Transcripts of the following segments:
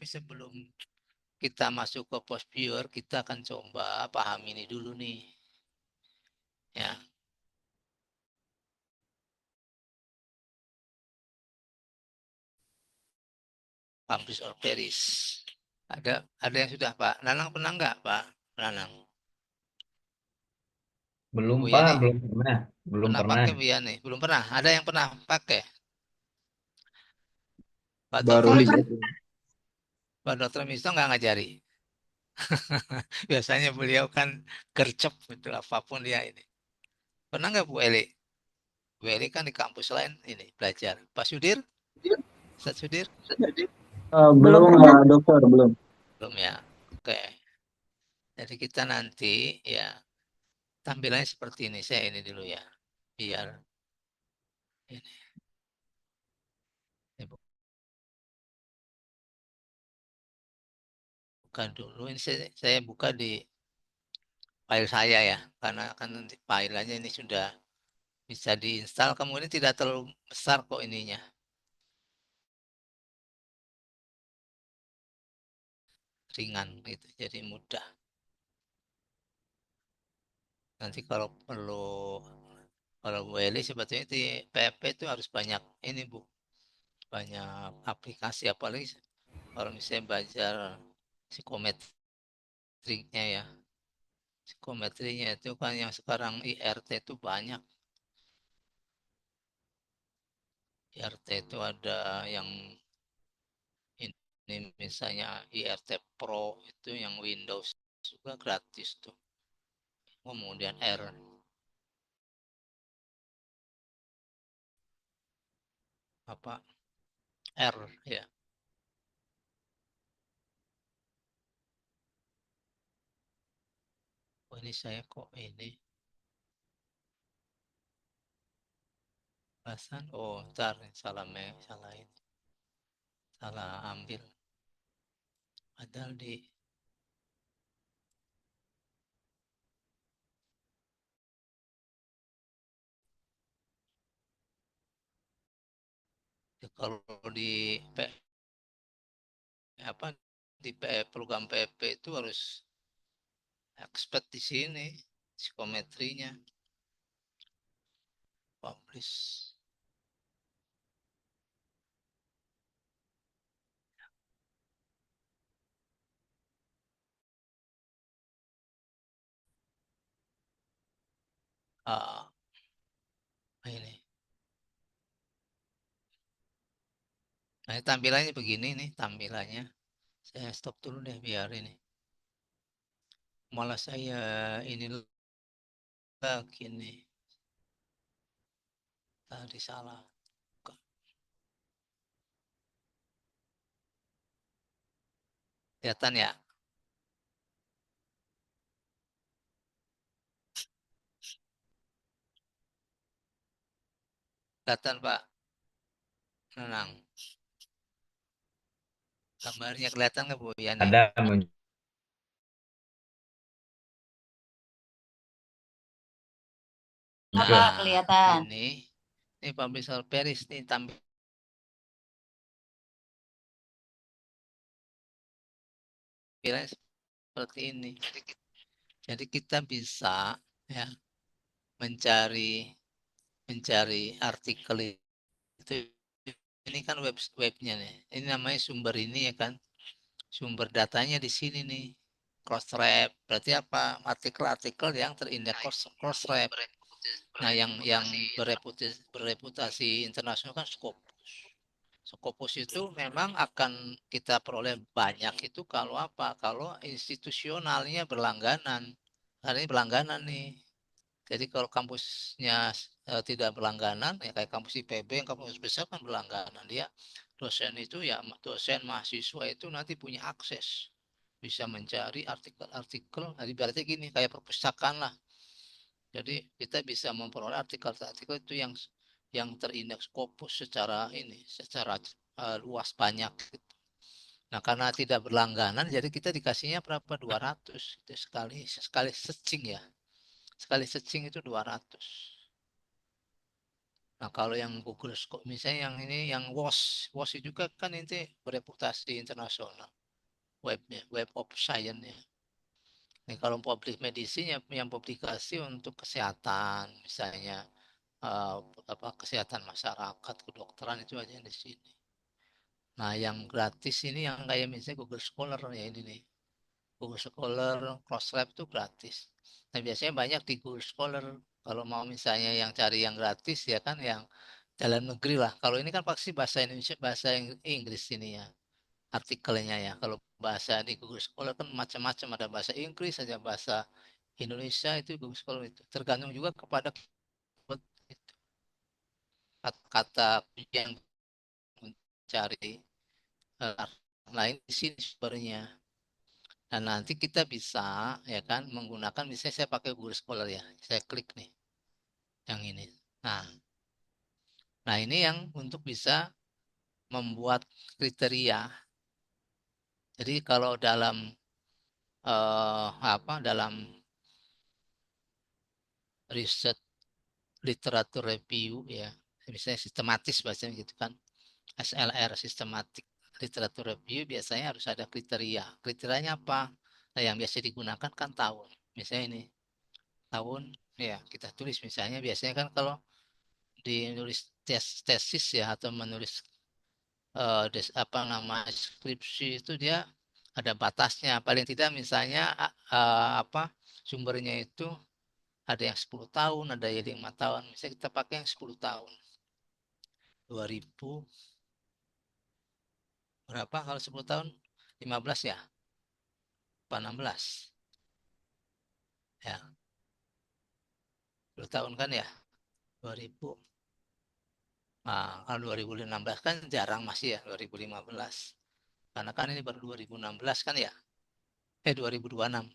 Tapi sebelum kita masuk ke post viewer, kita akan coba paham ini dulu nih. Ya, Pampis or Paris. Ada yang sudah Pak. Nanang pernah nggak Pak? Nanang. Belum Buya Pak, nih, belum pernah. Belum pernah pernah. pakai Buya nih? Belum pernah. Ada yang pernah pakai? Pak Baru Dokter, Saya lihat. Pak Dokter Misto nggak ngajari. Biasanya beliau kan gercep gitu apapun dia ini. Pernah nggak Bu Eli? Bu Eli kan di kampus lain ini belajar. Pak Sudir, Ustaz Sudir, belum Belum pernah. dokter, belum. belum ya. Oke. Jadi kita nanti ya tampilannya seperti ini. Saya ini dulu ya. Biar ini. Saya buka dulu. Ini saya buka di file saya ya. Karena kan nanti filenya ini sudah bisa diinstal. Kemudian tidak terlalu besar kok ininya. Ringan gitu. Jadi mudah. Nanti kalau Bu Eli sebetulnya di PP itu harus banyak ini Bu. Banyak aplikasi apalagi kalau misalnya belajar psikometrinya ya. Psikometrinya itu kan yang sekarang IRT itu banyak. IRT itu ada yang ini misalnya IRT Pro itu yang Windows juga gratis tuh. Kemudian apa R ya. Oh, ini saya kok ini bahasan. Oh, ntar salah ini. Salah ambil. Padahal di kalau di apa di program PP itu harus expert di sini psikometrinya publish. Ah, ini. Nah, tampilannya begini nih tampilannya. Saya stop dulu deh biar ini. Malah saya ini lagi nih. Tadi salah. Kelihatan ya? Kelihatan Pak. Tenang. Gambarnya kelihatan nggak Bu Yani? Ada muncul. Nah, Kelihatan. ini publish Paris nih tampilannya seperti ini. Jadi kita bisa ya mencari mencari artikel itu. Ini kan webnya nih. Ini namanya sumber ini ya kan. Sumber datanya di sini nih. Crossref. Berarti apa? Artikel-artikel yang terindeks Crossref. Nah, yang bereputasi internasional kan Scopus. Scopus itu memang akan kita peroleh banyak itu kalau apa? Kalau institusionalnya berlangganan. Hari ini berlangganan nih. Jadi kalau kampusnya tidak berlangganan, ya kayak kampus IPB yang kampus besar kan berlangganan. Dia dosen itu ya dosen mahasiswa itu nanti punya akses. Bisa mencari artikel-artikel. Jadi berarti gini, kayak perpustakaan lah. Jadi kita bisa memperoleh artikel-artikel itu yang terindeks Scopus secara luas banyak gitu. Nah, karena tidak berlangganan, jadi kita dikasihnya berapa? 200 itu sekali sekali searching ya. Sekali searching itu 200. Nah, kalau yang Google Scholar, misalnya yang ini, yang WOS itu juga kan ini bereputasi internasional webnya, Web of Science-nya. Nah, kalau public medicine yang publikasi untuk kesehatan, misalnya eh, kesehatan masyarakat, kedokteran itu aja di sini. Nah, yang gratis ini yang kayak misalnya Google Scholar ya ini nih. Google Scholar, Crossref itu gratis. Nah, biasanya banyak di Google Scholar. Kalau mau misalnya yang cari yang gratis ya kan yang dalam negeri lah. Kalau ini kan pasti bahasa Indonesia, bahasa Inggris ini ya artikelnya ya. Kalau bahasa di Google Scholar kan macam-macam, ada bahasa Inggris, ada bahasa Indonesia, itu Google Scholar itu. Tergantung juga kepada kata yang mencari lain di sini sumbernya. Dan nanti kita bisa ya kan menggunakan, misalnya saya pakai Google Scholar ya, saya klik nih yang ini. Nah, nah ini yang untuk bisa membuat kriteria. Jadi kalau dalam dalam riset literatur review ya, misalnya sistematis bahasanya gitu kan, SLR, sistematik literatur review, biasanya harus ada kriteria. Kriterianya apa? Nah, yang biasa digunakan kan tahun. Misalnya ini tahun ya kita tulis, misalnya biasanya kan kalau di nulis tesis ya atau menulis skripsi itu dia ada batasnya, paling tidak misalnya sumbernya itu ada yang 10 tahun, ada yang 5 tahun, misalnya kita pakai yang 10 tahun, 2000 berapa kalau 10 tahun, 15 ya, apa 16 ya, 10 tahun kan ya, 2000. Nah, kalau 2016 kan jarang masih ya, 2015 karena kan ini baru 2016 kan ya, 2026.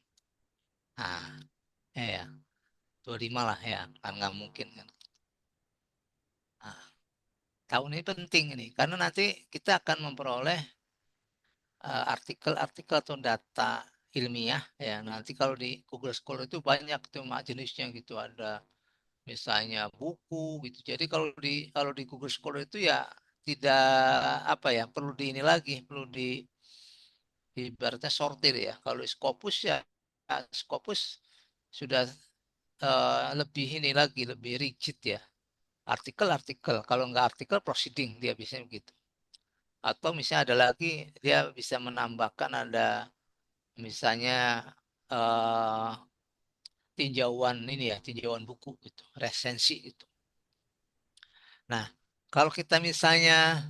Nah, ya 25 lah ya, kan nggak mungkin kan. Nah, tahun ini penting ini, karena nanti kita akan memperoleh artikel-artikel atau data ilmiah ya. Nanti kalau di Google Scholar itu banyak tuh jenisnya gitu, ada misalnya buku gitu. Jadi kalau di Google Scholar itu ya tidak perlu di ini lagi, perlu di ibaratnya sortir ya. Kalau di Scopus ya, Scopus sudah lebih ini lagi, lebih rigid ya. Artikel-artikel, kalau nggak artikel proceeding dia biasanya begitu. Atau misalnya ada lagi, dia bisa menambahkan ada misalnya eh, tinjauan ini ya, tinjauan buku gitu, resensi gitu. Nah, kalau kita misalnya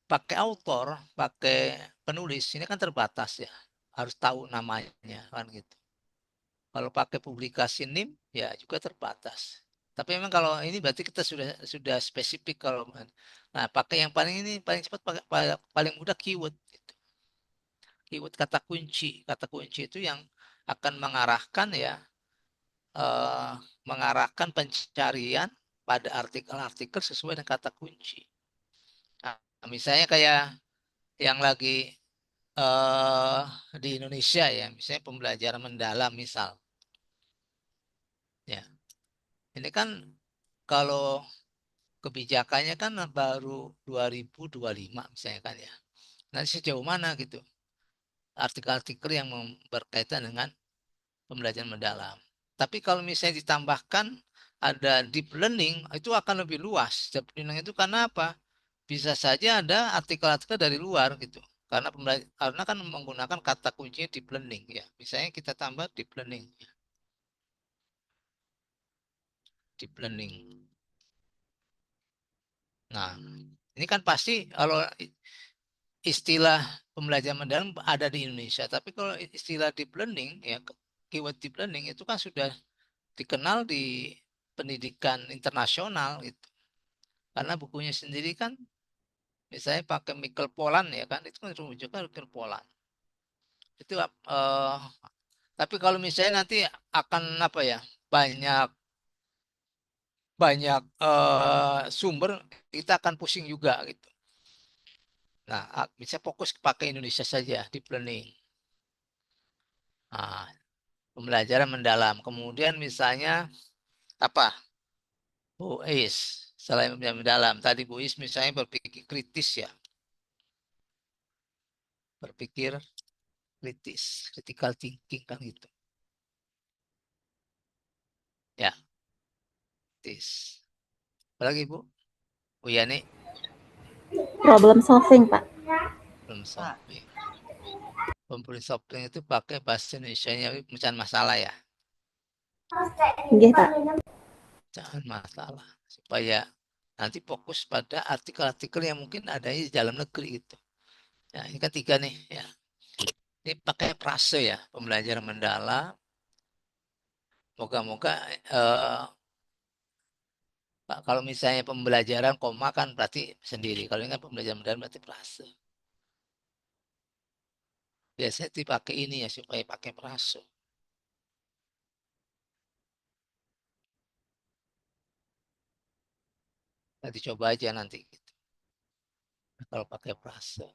pakai autor, pakai penulis, ini kan terbatas ya, harus tahu namanya kan gitu. Kalau pakai publikasi NIM ya juga terbatas. Tapi memang kalau ini berarti kita sudah spesifik kalau, nah pakai yang paling ini paling cepat, paling mudah keyword gitu. Keyword kata kunci itu yang akan mengarahkan ya, eh, mengarahkan pencarian pada artikel-artikel sesuai dengan kata kunci. Nah, misalnya kayak yang lagi eh, di Indonesia ya, misalnya pembelajaran mendalam misal, ya ini kan kalau kebijakannya kan baru 2025 misalnya kan ya. Nanti sejauh mana gitu artikel-artikel yang berkaitan dengan pembelajaran mendalam. Tapi kalau misalnya ditambahkan ada deep learning, itu akan lebih luas. Deep learning itu karena apa? Bisa saja ada artikel-artikel dari luar gitu. Karena kan menggunakan kata kuncinya deep learning ya. Misalnya kita tambah deep learning, ya. Deep learning. Nah, ini kan pasti kalau istilah pembelajaran mendalam ada di Indonesia, tapi kalau istilah deep learning ya, keyword deep learning itu kan sudah dikenal di pendidikan internasional gitu. Karena bukunya sendiri kan misalnya pakai Michael Pollan ya kan, itu kan rujukan Michael Pollan. Itu tapi kalau misalnya nanti akan banyak banyak sumber, kita akan pusing juga gitu. Nah, bisa fokus pakai Indonesia saja di planning. Nah, pembelajaran mendalam. Kemudian misalnya apa? OIS, Selain yang mendalam, tadi Bu Is misalnya berpikir kritis ya, berpikir kritis, critical thinking kan gitu. Ya, kritis. Apalagi Bu? Bu Yani Problem solving, Pak. belum solving. Problem solving itu pakai bahasa Indonesia-nya pecahan masalah ya, Nggih, Pak. pecahan masalah supaya nanti fokus pada artikel-artikel yang mungkin ada di dalam negeri itu. Ya, ini kan tiga nih ya. Ini pakai frase ya, pembelajaran mendalam. Moga-moga kalau misalnya pembelajaran koma kan berarti sendiri. Kalau ini kan pembelajaran mendalam berarti frase. Biasanya dipakai ini ya supaya pakai frase. Nanti coba aja nanti gitu. Kalau pakai frase.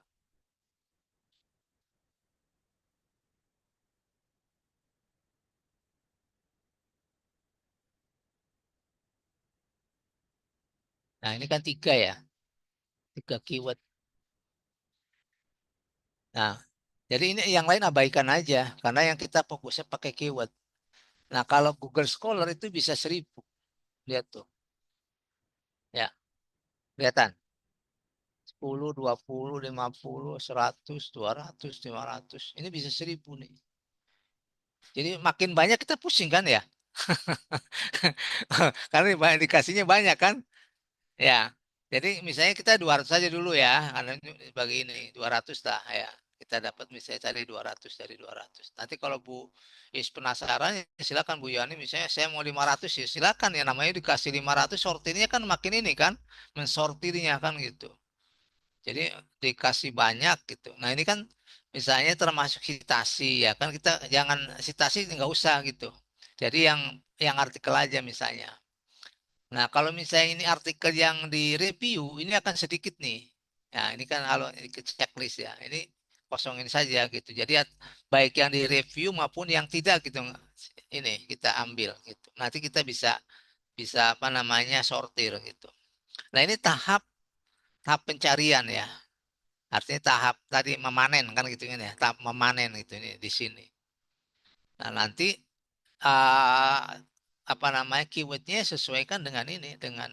Nah ini kan tiga ya, tiga keyword. Nah, jadi ini yang lain abaikan aja, karena yang kita fokusnya pakai keyword. Nah, kalau Google Scholar itu bisa 1.000. Lihat tuh, ya, kelihatan. 10, 20, 50, 100, 200, 500. Ini bisa 1.000 nih. Jadi makin banyak kita pusing kan ya. Karena dikasihnya banyak kan. Ya, jadi misalnya kita 200 saja dulu ya, karena bagi ini 200 lah ya. Kita dapat misalnya cari 200 dari 200. Nanti kalau Bu Is penasaran, ya silakan Bu Yani. Misalnya saya mau 500 ya silakan ya. Namanya dikasih 500, sortirnya kan makin ini kan, mensortirnya kan gitu. Jadi dikasih banyak gitu. Nah ini kan misalnya termasuk citasi ya kan kita jangan citasi nggak usah gitu. Jadi yang artikel aja misalnya. Nah, kalau misalnya ini artikel yang di review, ini akan sedikit nih. Nah, ini kan kalau checklist ya. Ini kosongin saja gitu. Jadi baik yang di review maupun yang tidak gitu. Ini kita ambil gitu. Nanti kita bisa bisa apa namanya sortir gitu. Nah, ini tahap tahap pencarian ya. Artinya tahap tadi memanen kan gitu kan ya. Tahap memanen gitu ini di sini. Nah, nanti uh, apa namanya keywordnya sesuaikan dengan ini dengan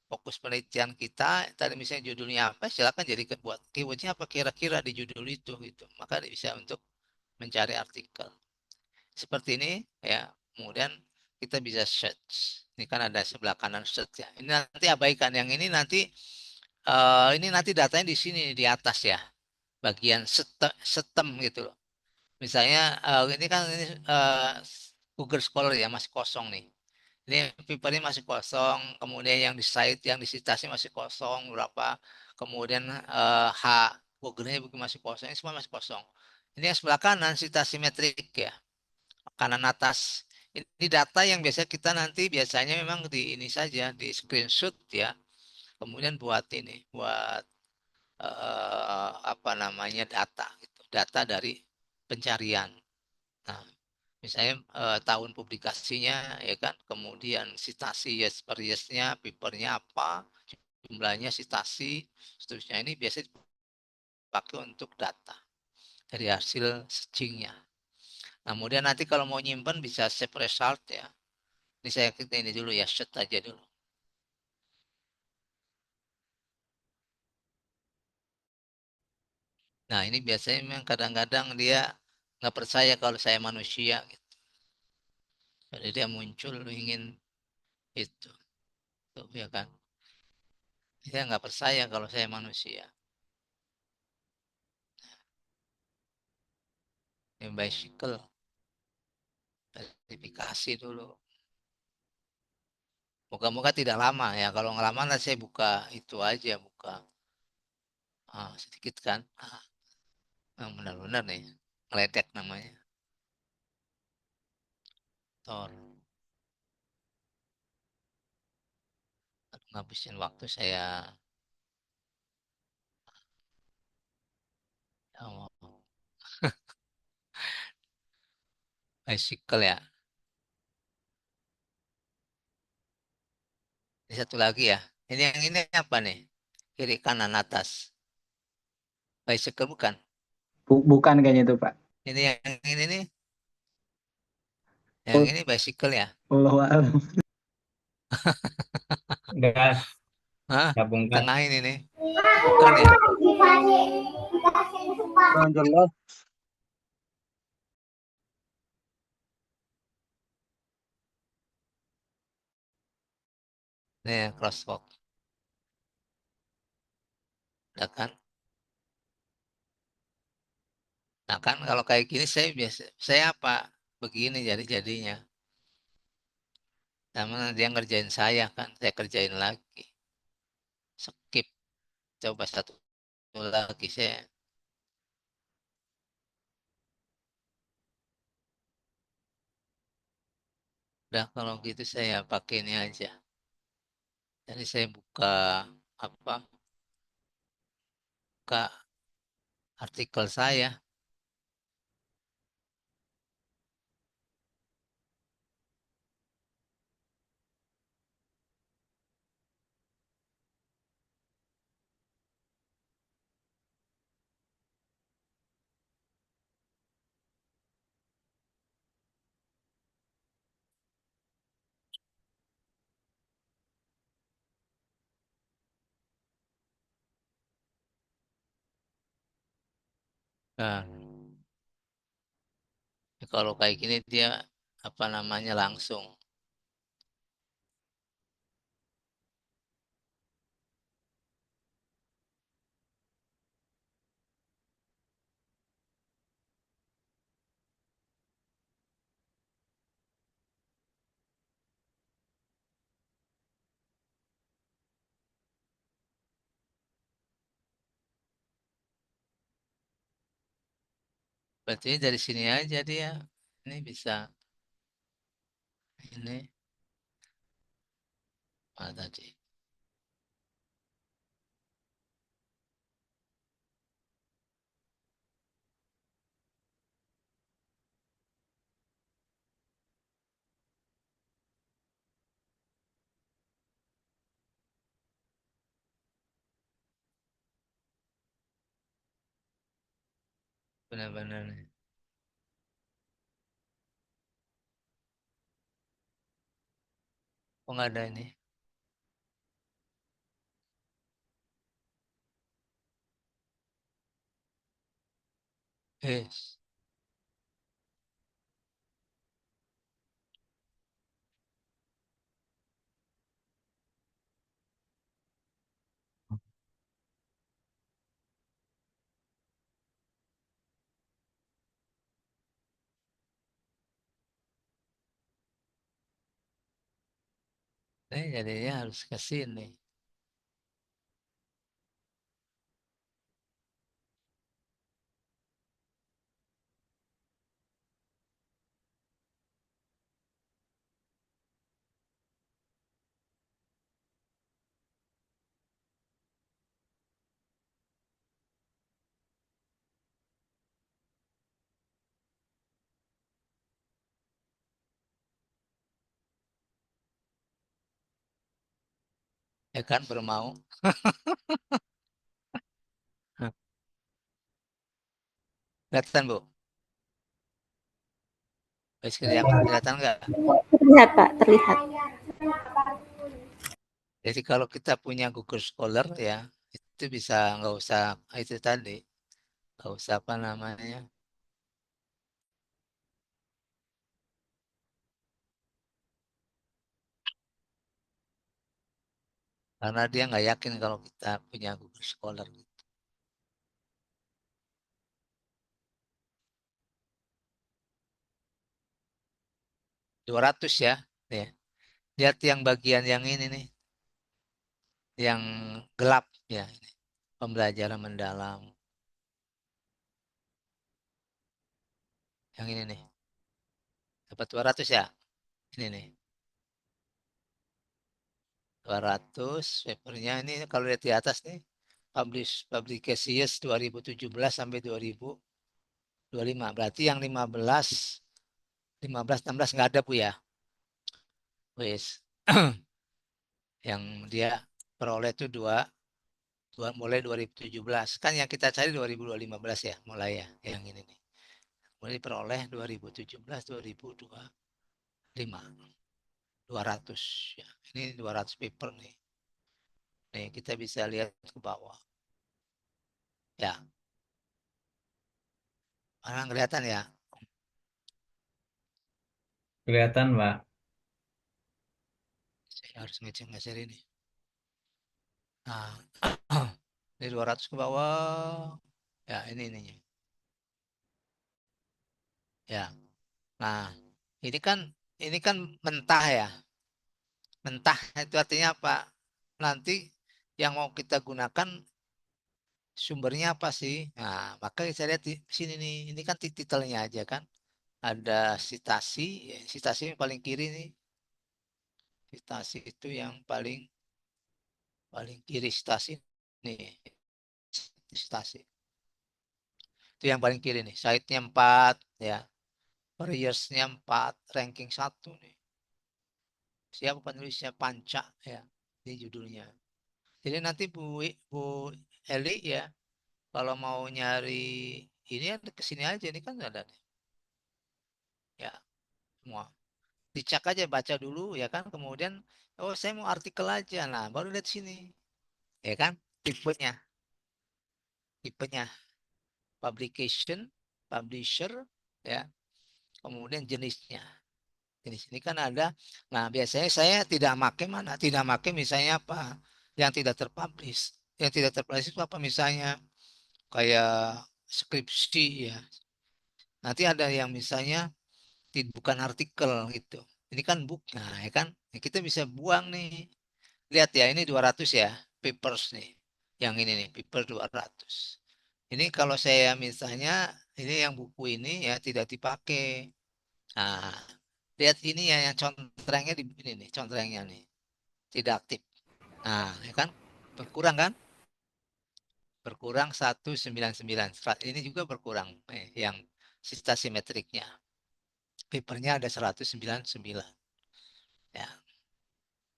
fokus penelitian kita tadi misalnya judulnya apa silakan jadi buat keywordnya apa kira-kira di judul itu gitu maka bisa untuk mencari artikel seperti ini ya kemudian kita bisa search ini kan ada sebelah kanan search ya ini nanti abaikan yang ini nanti datanya di sini di atas ya bagian setem gitu loh misalnya ini kan ini Google Scholar ya masih kosong nih ini papernya masih kosong, kemudian yang di site, yang di citasi masih kosong, berapa, kemudian H, Google-nya masih kosong, ini semua masih kosong. Ini yang sebelah kanan, citasi metrik ya, kanan atas. Ini data yang biasa kita nanti biasanya memang di ini saja, di screenshot ya, kemudian buat ini, buat apa namanya data, gitu. Data dari pencarian. Nah, misalnya tahun publikasinya ya kan kemudian citasi yes per yesnya papernya apa jumlahnya citasi seterusnya ini biasanya dipakai untuk data dari hasil searchingnya nah, kemudian nanti kalau mau nyimpan bisa save result ya ini saya kita ini dulu ya set aja dulu nah ini biasanya memang kadang-kadang dia nggak percaya kalau saya manusia gitu. Jadi dia muncul ingin itu tuh, ya kan dia nggak percaya kalau saya manusia ini bicycle verifikasi dulu. Moga-moga tidak lama ya. Kalau nggak lama nanti saya buka itu aja, buka sedikit kan. Benar-benar nih, ngeledek namanya. Tor, ngabisin waktu saya oh, bicycle ya. Ini satu lagi ya. Ini yang ini apa nih? Kiri kanan atas. Bicycle bukan? Bukan kayaknya itu, Pak. Ini yang ini nih. Yang Oh, ini bicycle ya. Allah a'lam. Gas, Hah? tabung gas. Tengah ini nih. Bukan ya? Kurang jelas. Nih crosswalk. Udah kan? Nah kan kalau kayak gini saya biasa, saya apa? Begini jadinya. Sama dia ngerjain saya kan, saya kerjain lagi. Skip, coba satu lagi saya. Udah kalau gitu saya pakai ini aja. Jadi saya buka apa? Buka artikel saya. Nah, kalau kayak gini dia apa namanya langsung. Berarti dari sini aja dia. Ini bisa. Ini mana tadi? Benar-benar nih. Oh nggak ada ini. Yes. Jadinya harus ke sini. Ya kan bermau. Kelihatan Bu? Kelihatan nggak? Terlihat, Pak, terlihat. Jadi kalau kita punya Google Scholar ya, itu bisa nggak usah itu tadi, nggak usah apa namanya, karena dia nggak yakin kalau kita punya Google Scholar. 200 ya, nih. Lihat yang bagian yang ini nih, yang gelap ya, ini. Pembelajaran mendalam. Yang ini nih, dapat 200 ya, ini nih. 200 papernya ini kalau lihat di atas nih, publications 2017 sampai 2025. Berarti yang 15, 16 nggak ada Bu ya. Wes. yang dia peroleh itu mulai 2017. Kan yang kita cari 2015 ya, mulai ya, yang ini nih. Mulai peroleh 2017, 2025. 200 ya. Ini 200 paper nih. Nih, kita bisa lihat ke bawah. Ya, orang kelihatan ya. Kelihatan, Pak. Saya harus ngejar ini. Nah, ini 200 ke bawah. Ya, ini ininya. Ya. Nah, ini kan mentah ya. Mentah itu artinya apa? Nanti yang mau kita gunakan sumbernya apa sih? Nah, maka saya lihat di sini nih. Ini kan titelnya aja kan. Ada sitasi, ya, sitasi yang paling kiri nih. Sitasi itu yang paling paling kiri sitasi nih. Sitasi. Itu yang paling kiri nih. Site-nya 4 ya. Warriors-nya 4, ranking 1 nih. Siapa penulisnya? Panca ya. Ini judulnya. Jadi nanti Bu Eli ya, kalau mau nyari ini ya ke sini aja, ini kan ada nih. Ya, semua. Dicek aja, baca dulu ya kan, kemudian oh saya mau artikel aja. Nah, baru lihat sini. Ya kan? Tipenya, tipenya publication, publisher ya, kemudian jenisnya. Jenis ini kan ada. Nah, biasanya saya tidak pakai mana? Tidak pakai misalnya apa? Yang tidak terpublish. Yang tidak terpublish itu apa misalnya? Kayak skripsi ya. Nanti ada yang misalnya bukan artikel gitu. Ini kan book. Nah, ya kan? Ya, kita bisa buang nih. Lihat ya, ini 200 ya, papers nih. Yang ini nih, paper 200. Ini kalau saya misalnya, ini yang buku ini ya tidak dipakai. Nah, lihat ini ya yang contrengnya di ini nih, contrengnya nih. Tidak aktif. Nah, ya kan? Berkurang kan? Berkurang 199. Ini juga berkurang yang sista simetriknya. Papernya ada 199. Ya.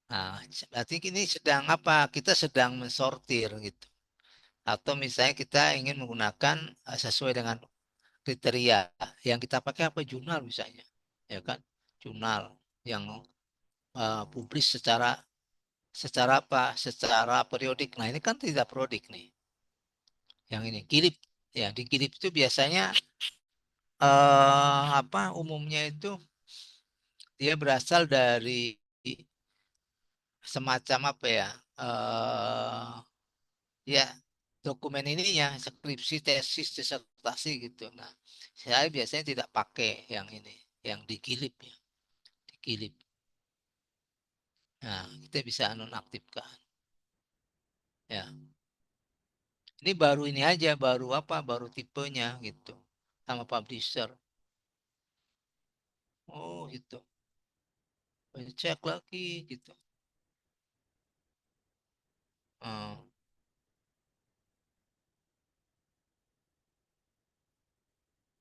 Nah, berarti ini sedang apa? Kita sedang mensortir gitu. Atau misalnya kita ingin menggunakan sesuai dengan kriteria yang kita pakai apa jurnal misalnya, ya kan? Jurnal yang publis secara secara apa? Secara periodik. Nah, ini kan tidak periodik nih. Yang ini kilip ya, di kilip itu biasanya apa umumnya itu dia berasal dari semacam apa ya? Ya dokumen ininya skripsi, tesis, disertasi gitu. Nah, saya biasanya tidak pakai yang ini, yang dikilip ya, dikilip. Nah, kita bisa nonaktifkan. Ya, ini baru ini aja, baru apa? Baru tipenya gitu, sama publisher. Oh, gitu. Cek lagi gitu. Hmm.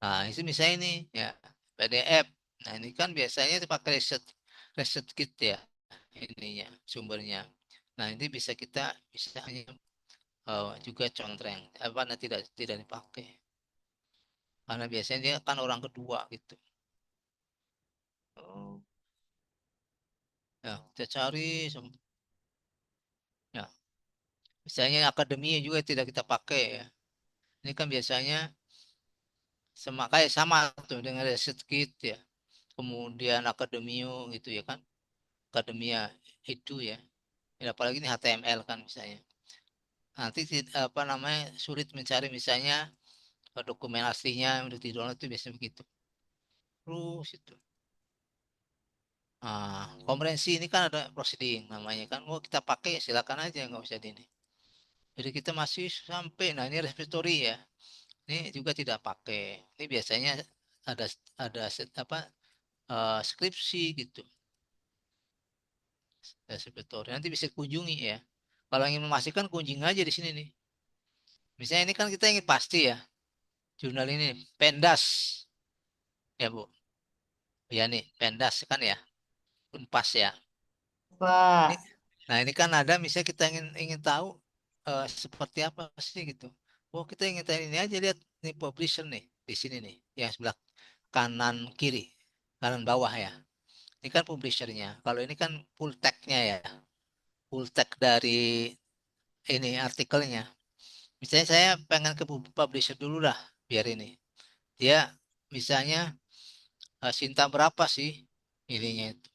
Nah, itu misalnya ini ya PDF. Nah, ini kan biasanya dipakai research research kit ya ininya sumbernya. Nah, ini bisa kita bisa juga contreng apa nah, tidak dipakai karena biasanya dia kan orang kedua gitu. Oh, ya kita cari ya misalnya akademi juga tidak kita pakai ya. Ini kan biasanya kayak sama tuh dengan research kit ya, kemudian akademio gitu ya kan, akademia itu ya. Ya, apalagi ini HTML kan misalnya. Nanti apa namanya sulit mencari misalnya dokumen aslinya yang udah di download itu biasanya begitu. Terus itu. Nah, komprehensi ini kan ada proceeding namanya kan. Oh kita pakai silakan aja nggak usah di ini. Jadi kita masih sampai. Nah ini repository ya. Ini juga tidak pakai. Ini biasanya ada apa skripsi gitu. Repository nanti bisa kunjungi ya. Kalau ingin memastikan kunjungi aja di sini nih. Misalnya ini kan kita ingin pasti ya. Jurnal ini Pendas ya Bu. Ya nih Pendas kan ya. Unpas ya. Ini Pak. Nah, ini kan ada misalnya kita ingin ingin tahu seperti apa sih gitu. Oh, kita ingin tahu ini aja, lihat nih publisher nih di sini nih, yang sebelah kanan kiri, kanan bawah ya. Ini kan publishernya. Kalau ini kan full tag-nya ya, full tag dari ini artikelnya. Misalnya saya pengen ke publisher dulu lah, biar ini. Dia misalnya Sinta berapa sih ininya itu.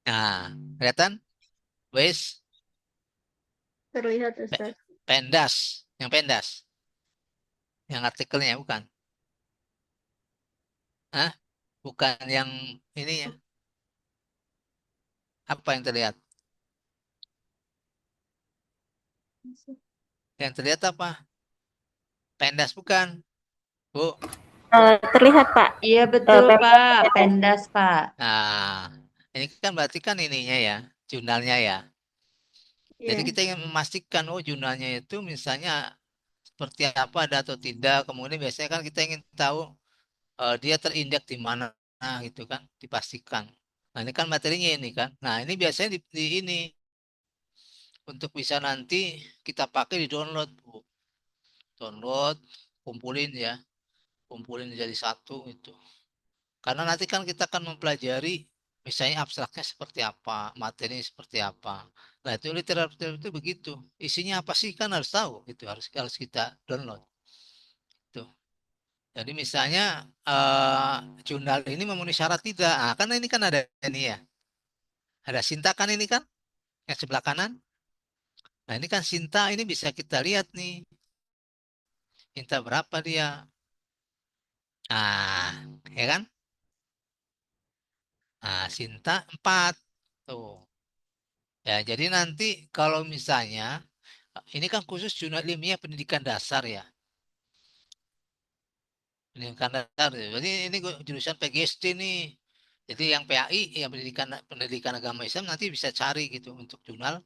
Nah, kelihatan? Wes, Terlihat Pe- Ustaz. pendas, yang pendas, yang artikelnya bukan. Hah? Bukan yang ini ya. Apa yang terlihat? Yang terlihat apa? Pendas bukan, Bu. Terlihat Pak. Iya betul Pak, PDF. pendas Pak. Nah, ini kan berarti kan ininya ya, jurnalnya ya. Jadi Iya. kita ingin memastikan, oh jurnalnya itu misalnya seperti apa, ada atau tidak. Kemudian biasanya kan kita ingin tahu dia terindeks di mana, nah, gitu kan, dipastikan. Nah, ini kan materinya ini kan. Nah, ini biasanya di ini untuk bisa nanti kita pakai di download, Bu. Download, kumpulin ya, kumpulin jadi satu itu. Karena nanti kan kita akan mempelajari misalnya abstraknya seperti apa, materinya seperti apa. Nah, itu literatur itu begitu. Isinya apa sih kan harus tahu, itu harus harus kita download. Tuh. Jadi misalnya jurnal ini memenuhi syarat tidak. Nah, karena ini kan ada ini ya. Ada Sinta kan ini kan yang sebelah kanan. Nah, ini kan Sinta ini bisa kita lihat nih. Sinta berapa dia? Nah, ya kan? Nah, Sinta 4. Tuh. Ya, jadi nanti kalau misalnya ini kan khusus jurnal ilmiah pendidikan dasar ya. Pendidikan dasar. Jadi ini jurusan PGSD nih. Jadi yang PAI, yang pendidikan pendidikan agama Islam nanti bisa cari gitu untuk jurnal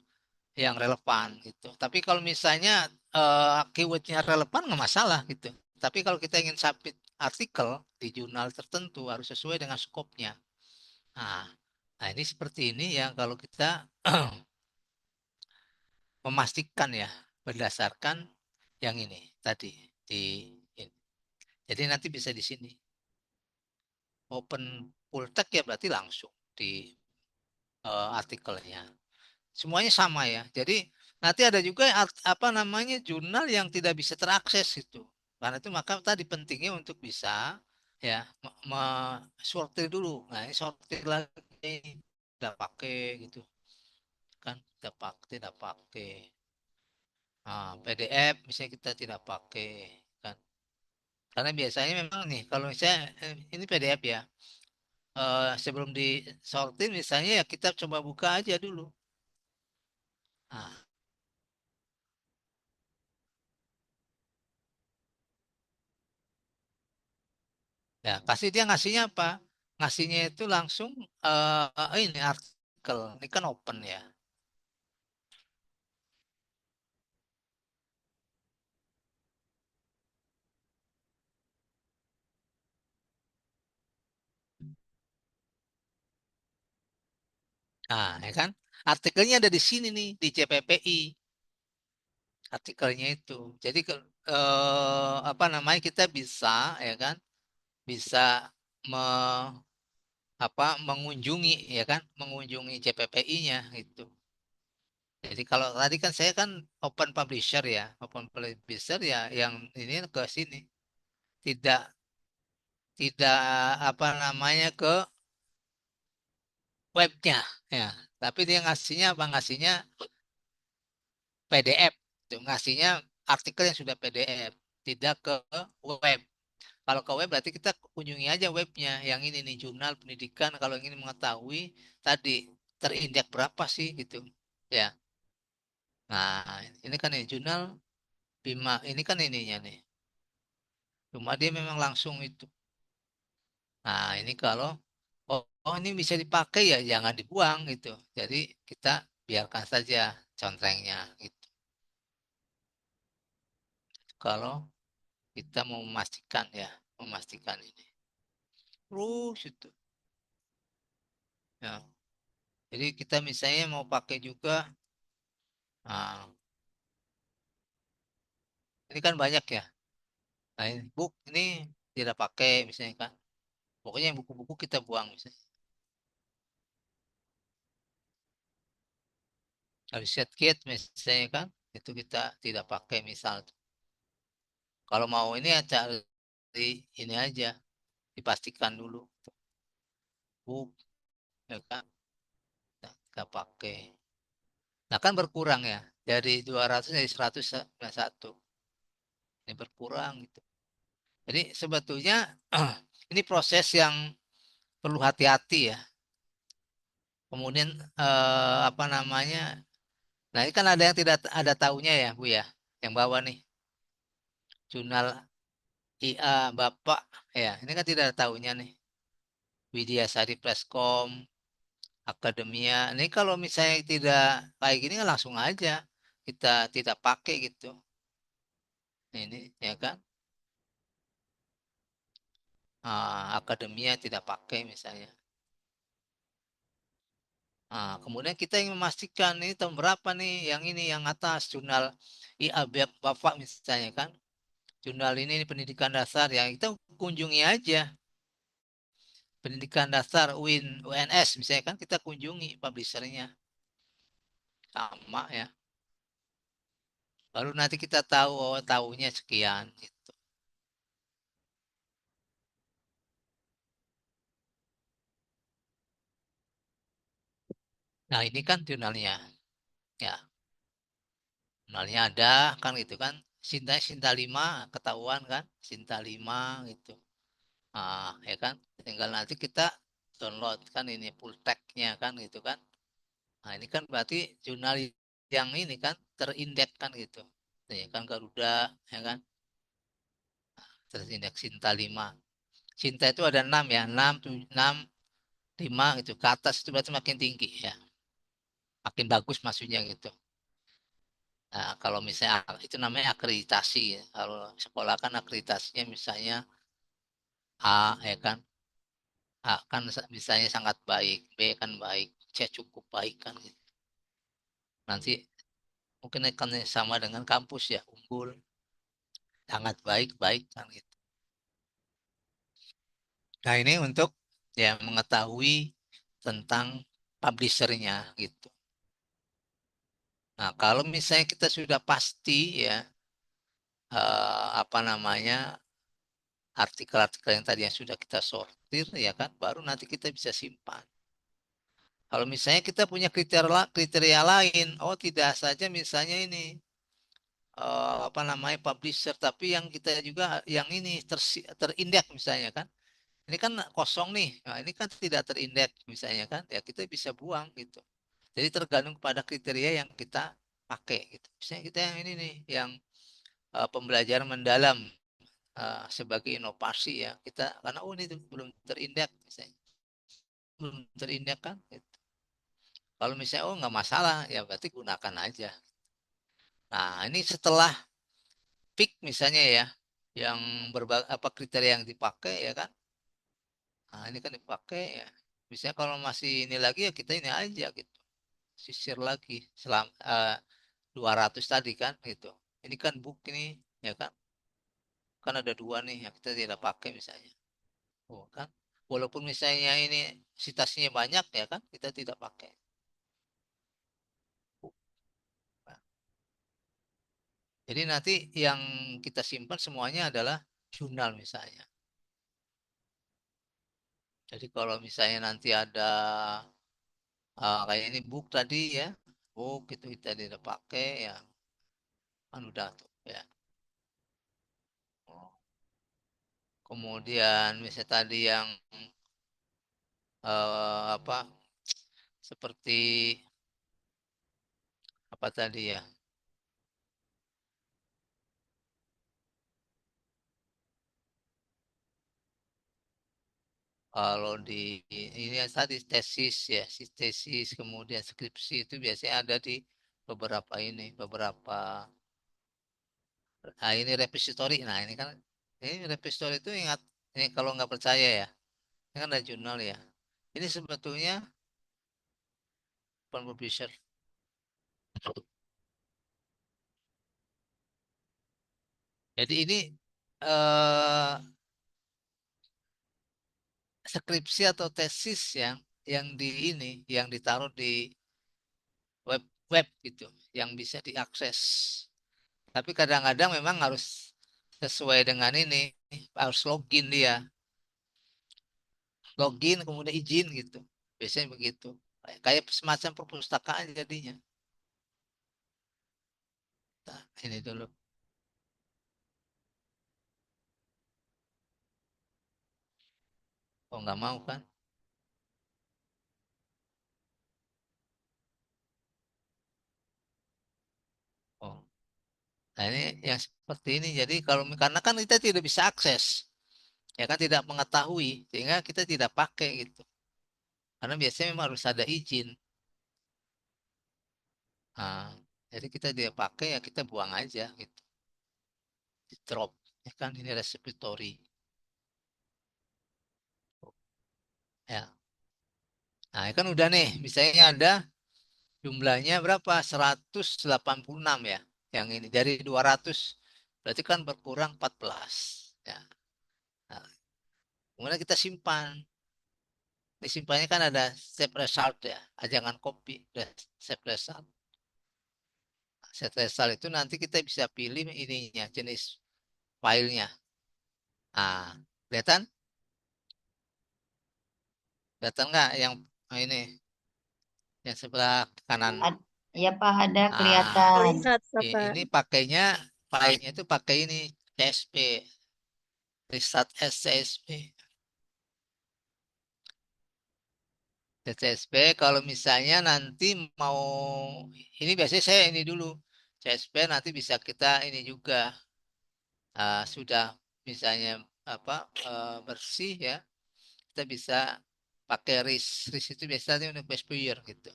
yang relevan gitu. Tapi kalau misalnya keywordnya relevan nggak masalah gitu. Tapi kalau kita ingin submit artikel di jurnal tertentu harus sesuai dengan skopnya. Nah, nah ini seperti ini ya kalau kita memastikan ya berdasarkan yang ini tadi di ini. Jadi nanti bisa di sini open full text ya berarti langsung di artikelnya. Semuanya sama ya. Jadi nanti ada juga apa namanya jurnal yang tidak bisa terakses itu. Karena itu maka tadi pentingnya untuk bisa ya sortir dulu. Nah, ini sortir lagi tidak pakai gitu kan, tidak pakai. Nah, PDF misalnya kita tidak pakai kan. Karena biasanya memang nih kalau misalnya ini PDF ya. Sebelum disortir misalnya ya kita coba buka aja dulu. Nah, ya, pasti dia ngasihnya apa? Ngasihnya itu langsung ini artikel. Ini kan open ya. Nah, ya kan? Artikelnya ada di sini nih di CPPI. Artikelnya itu. Jadi apa namanya kita bisa ya kan? Bisa me, mengunjungi ya kan? Mengunjungi CPPI-nya gitu. Jadi kalau tadi kan saya kan open publisher ya, open publisher ya yang ini ke sini. Tidak tidak apa namanya ke webnya ya, tapi dia ngasihnya apa, ngasihnya PDF tuh, ngasihnya artikel yang sudah PDF, tidak ke web. Kalau ke web berarti kita kunjungi aja webnya yang ini nih jurnal pendidikan kalau ingin mengetahui tadi terindeks berapa sih gitu ya. Nah, ini kan nih jurnal Bima ini kan ininya nih, cuma dia memang langsung itu. Nah, ini kalau oh ini bisa dipakai ya jangan dibuang gitu, jadi kita biarkan saja contrengnya gitu. Kalau kita mau memastikan ini. Terus itu. Ya. Jadi kita misalnya mau pakai juga, nah, ini kan banyak ya. Nah, ini ini tidak pakai misalnya kan. Pokoknya yang buku-buku kita buang misalnya. Riset kit misalnya kan, itu kita tidak pakai misal. Kalau mau ini ya cari ini aja, dipastikan dulu. Buk, ya kan, kita pakai. Nah kan berkurang ya, dari 200 jadi 191. Ini berkurang gitu. Jadi sebetulnya ini proses yang perlu hati-hati ya. Kemudian apa namanya? Nah ini kan ada yang tidak ada taunya ya Bu ya, yang bawah nih jurnal IA Bapak ya. Ini kan tidak ada taunya nih. Widya Sari Preskom, Akademia. Ini kalau misalnya tidak kayak gini kan langsung aja kita tidak pakai gitu. Ini ya kan. Akademia tidak pakai misalnya. Nah, kemudian kita ingin memastikan ini tahun berapa nih yang ini yang atas jurnal IA Bapak misalnya kan. Jurnal ini pendidikan dasar yang kita kunjungi aja. Pendidikan dasar UNS misalnya kan kita kunjungi publishernya sama ya. Baru nanti kita tahu oh tahunya sekian gitu. Nah, ini kan jurnalnya. Ya, jurnalnya ada kan gitu kan. Sinta 5 ketahuan kan. Sinta 5 gitu. Ya kan. Tinggal nanti kita download kan ini full text-nya kan gitu kan. Nah, ini kan berarti jurnal yang ini kan terindeks kan gitu. Ya kan Garuda ya kan. Terindeks Sinta 5. Sinta itu ada 6 ya. 6, 6, 5 gitu. Ke atas itu berarti makin tinggi ya. Makin bagus maksudnya gitu. Nah, kalau misalnya itu namanya akreditasi ya. Kalau sekolah kan akreditasinya misalnya A ya kan. A kan misalnya sangat baik, B kan baik, C cukup baik kan gitu. Nanti mungkin akan sama dengan kampus ya, unggul, sangat baik, baik kan gitu. Nah, ini untuk ya mengetahui tentang publishernya gitu. Nah, kalau misalnya kita sudah pasti ya apa namanya artikel-artikel yang tadi yang sudah kita sortir ya kan, baru nanti kita bisa simpan. Kalau misalnya kita punya kriteria lain, oh tidak saja misalnya ini apa namanya publisher, tapi yang kita juga yang ini terindeks misalnya kan, ini kan kosong nih, nah, ini kan tidak terindeks misalnya kan, ya kita bisa buang gitu. Jadi tergantung pada kriteria yang kita pakai gitu. Misalnya kita yang ini nih, yang pembelajaran mendalam sebagai inovasi ya kita karena oh ini belum terindeks misalnya belum terindeks kan gitu. Kalau misalnya oh nggak masalah ya berarti gunakan aja. Nah ini setelah pick misalnya ya yang berbagai apa kriteria yang dipakai ya kan. Nah ini kan dipakai ya. Misalnya kalau masih ini lagi ya kita ini aja gitu. Sisir lagi selama 200 tadi kan gitu. Ini kan book ini ya kan. Kan ada dua nih yang kita tidak pakai misalnya. Oh kan. Walaupun misalnya ini citasinya banyak ya kan kita tidak pakai. Jadi nanti yang kita simpan semuanya adalah jurnal misalnya. Jadi kalau misalnya nanti ada kayak ini book tadi ya, book itu kita tidak pakai ya, kan udah tuh ya. Oh. Kemudian misalnya tadi yang apa seperti apa tadi ya? Kalau di ini yang tadi tesis ya, tesis kemudian skripsi itu biasanya ada di beberapa ini repository. Nah, ini repository itu ingat ini kalau nggak percaya ya, ini kan ada jurnal ya. Ini sebetulnya open publisher. Jadi ini eh, skripsi atau tesis yang ditaruh di web web gitu, yang bisa diakses. Tapi kadang-kadang memang harus sesuai dengan ini, harus login dia, login kemudian izin gitu. Biasanya begitu. Kayak semacam perpustakaan jadinya. Nah, ini dulu. Oh nggak mau kan? Oh, nah ini yang seperti ini. Jadi karena kan kita tidak bisa akses, ya kan tidak mengetahui, sehingga kita tidak pakai gitu. Karena biasanya memang harus ada izin. Nah, jadi kita tidak pakai ya kita buang aja gitu, di drop. Ya kan ini repository. Ya. Nah, kan udah nih, misalnya ada jumlahnya berapa? 186 ya. Yang ini dari 200 berarti kan berkurang 14. Ya. Nah, kemudian kita simpan. Disimpannya kan ada save result ya. Ah, jangan copy, save result. Save result itu nanti kita bisa pilih ininya, jenis filenya. Ah, kelihatan? Kelihatan nggak yang ini, yang sebelah kanan? Ya Pak, ada Ah, kelihatan. Terlihat, Bapak. ini pakainya filenya itu pakai ini CSV, Riset SCSV. CSV kalau misalnya nanti mau ini biasanya saya ini dulu CSV nanti bisa kita ini juga sudah misalnya apa bersih ya kita bisa pakai RIS itu biasanya untuk Expier gitu.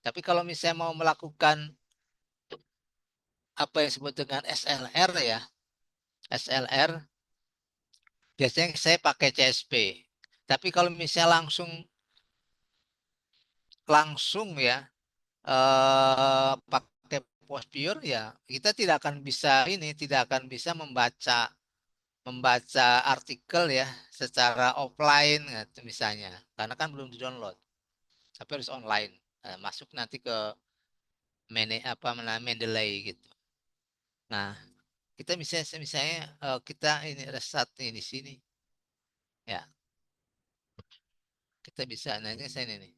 Tapi kalau misalnya mau melakukan apa yang disebut dengan SLR ya SLR biasanya saya pakai CSV. Tapi kalau misalnya langsung langsung ya pakai Postpure ya kita tidak akan bisa membaca artikel ya secara offline gitu, misalnya karena kan belum di-download tapi harus online. Masuk nanti ke Mendeley gitu. Nah kita misalnya kita ini resat nih di sini ya kita bisa nanti saya ini nih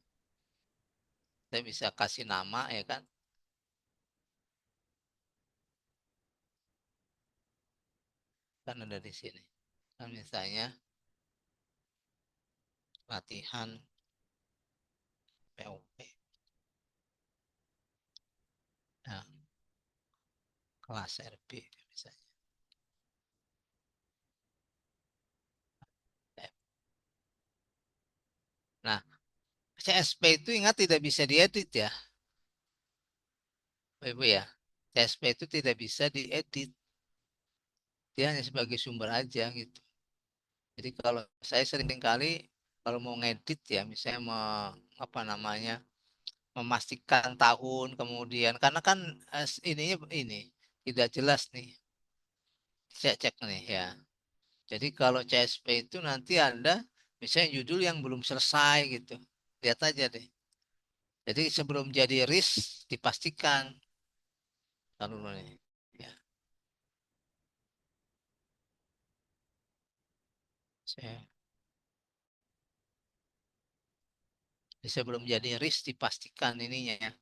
saya bisa kasih nama ya kan ada di sini kan misalnya latihan POP nah, kelas RP misalnya. Nah, CSP itu ingat tidak bisa diedit ya, Ibu ya. CSP itu tidak bisa diedit, dia hanya sebagai sumber aja gitu. Jadi kalau saya sering kali kalau mau ngedit ya, misalnya apa namanya, memastikan tahun kemudian, karena kan ininya ini tidak jelas nih, saya cek nih ya. Jadi kalau CSP itu nanti ada misalnya judul yang belum selesai gitu, lihat aja deh. Jadi sebelum jadi RIS dipastikan. Taruh dulu nih. Ya, saya sebelum jadi RIS dipastikan ininya ya.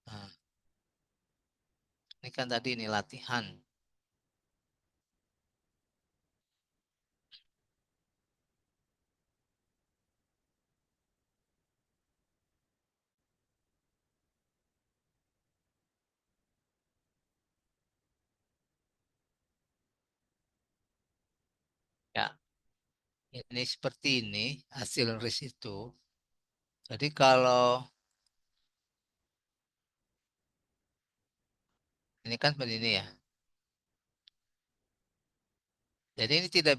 Nah, ini kan tadi ini latihan. Ya, ini seperti ini hasil RIS itu. Jadi kalau Ini kan seperti ini ya. Jadi ini tidak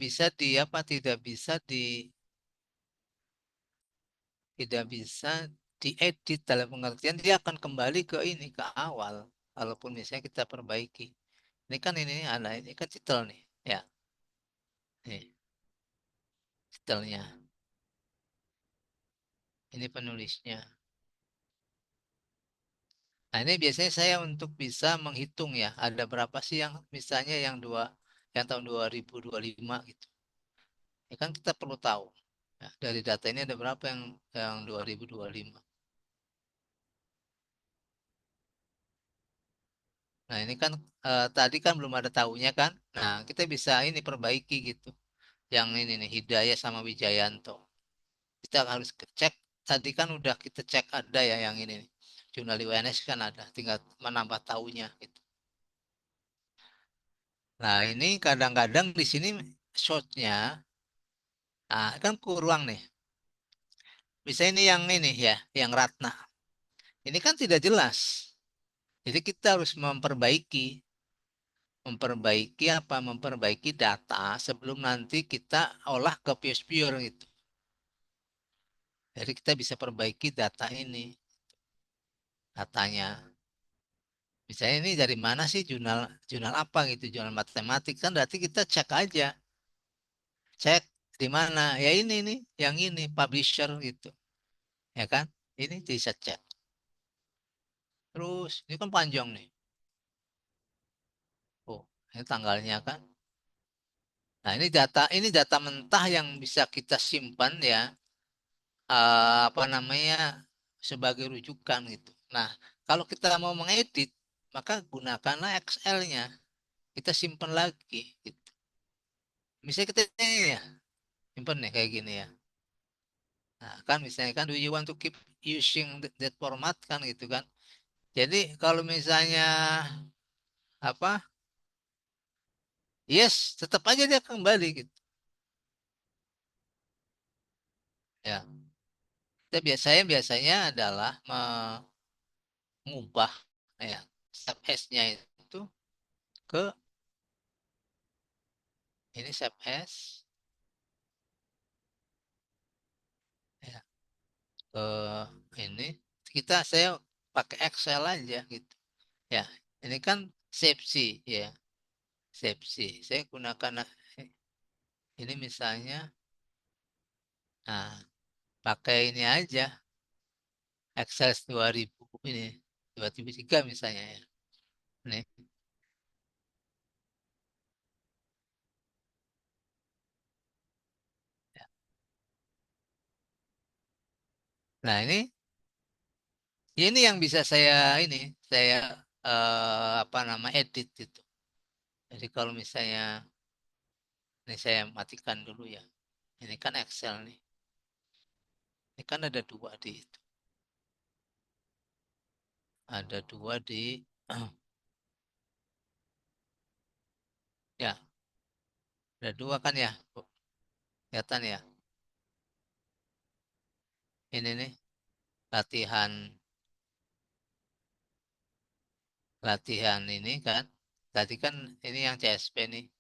bisa diedit dalam pengertian dia akan kembali ke ini ke awal. Walaupun misalnya kita perbaiki. Ini kan ini ada ini kan titel nih, ya. Nih, titelnya. Ini penulisnya. Nah, ini biasanya saya untuk bisa menghitung ya, ada berapa sih yang misalnya yang tahun 2025 gitu. Ya kan kita perlu tahu. Ya, dari data ini ada berapa yang 2025. Nah, ini kan tadi kan belum ada tahunya kan. Nah, kita bisa ini perbaiki gitu. Yang ini nih Hidayah sama Wijayanto. Kita harus cek tadi kan udah kita cek ada ya yang ini nih. Jurnal UNS kan ada, tinggal menambah tahunya gitu. Nah, ini kadang-kadang di sini shotnya, nah kan kurang nih. Misalnya ini ya, yang Ratna. Ini kan tidak jelas. Jadi kita harus memperbaiki data sebelum nanti kita olah ke pure gitu. Jadi kita bisa perbaiki data ini, datanya. Misalnya ini dari mana sih jurnal jurnal apa gitu, jurnal matematik kan berarti kita cek aja, cek di mana ya ini nih, yang ini publisher gitu, ya kan? Ini bisa cek. Terus ini kan panjang nih. Oh, ini tanggalnya kan. Nah, ini data mentah yang bisa kita simpan ya, apa namanya sebagai rujukan gitu. Nah, kalau kita mau mengedit, maka gunakanlah Excel-nya. Kita simpan lagi gitu. Misalnya kita ini ya, simpan nih kayak gini ya. Nah, kan misalnya kan do you want to keep using that format kan gitu kan. Jadi kalau misalnya apa? Yes, tetap aja dia kembali gitu. Ya. Kita biasanya adalah mengubah ya sub S-nya itu ke ini sub S ya ke ini saya pakai Excel aja gitu. Ya, ini kan Sepsi ya. Sepsi. Saya gunakan ini misalnya nah pakai ini aja Excel 2000 ini 2003 misalnya ya. Nih. Nah, ini yang bisa saya apa nama edit itu. Jadi kalau misalnya ini saya matikan dulu ya. Ini kan Excel nih. Ini kan ada dua di itu. Ada dua di ya, ada dua kan ya. Kelihatan ya. Ini nih latihan latihan ini kan. Tadi kan ini yang CSP nih.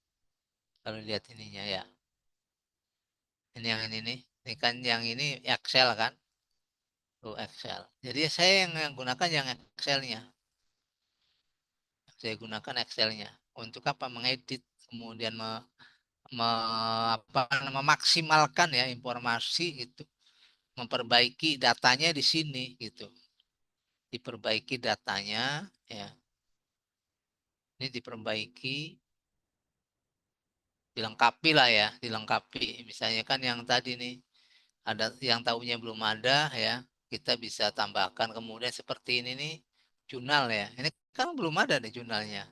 Kalau lihat ininya ya. Ini yang ini nih. Ini kan yang ini Excel kan. Tuh Excel. Jadi saya yang gunakan yang Excelnya. Saya gunakan Excelnya. Untuk apa? Mengedit. Kemudian apa, memaksimalkan ya informasi gitu. Memperbaiki datanya di sini gitu. Diperbaiki datanya ya. Ini diperbaiki, dilengkapi lah ya, dilengkapi. Misalnya kan yang tadi nih ada yang tahunya belum ada ya, kita bisa tambahkan kemudian seperti ini nih jurnal ya. Ini kan belum ada nih jurnalnya.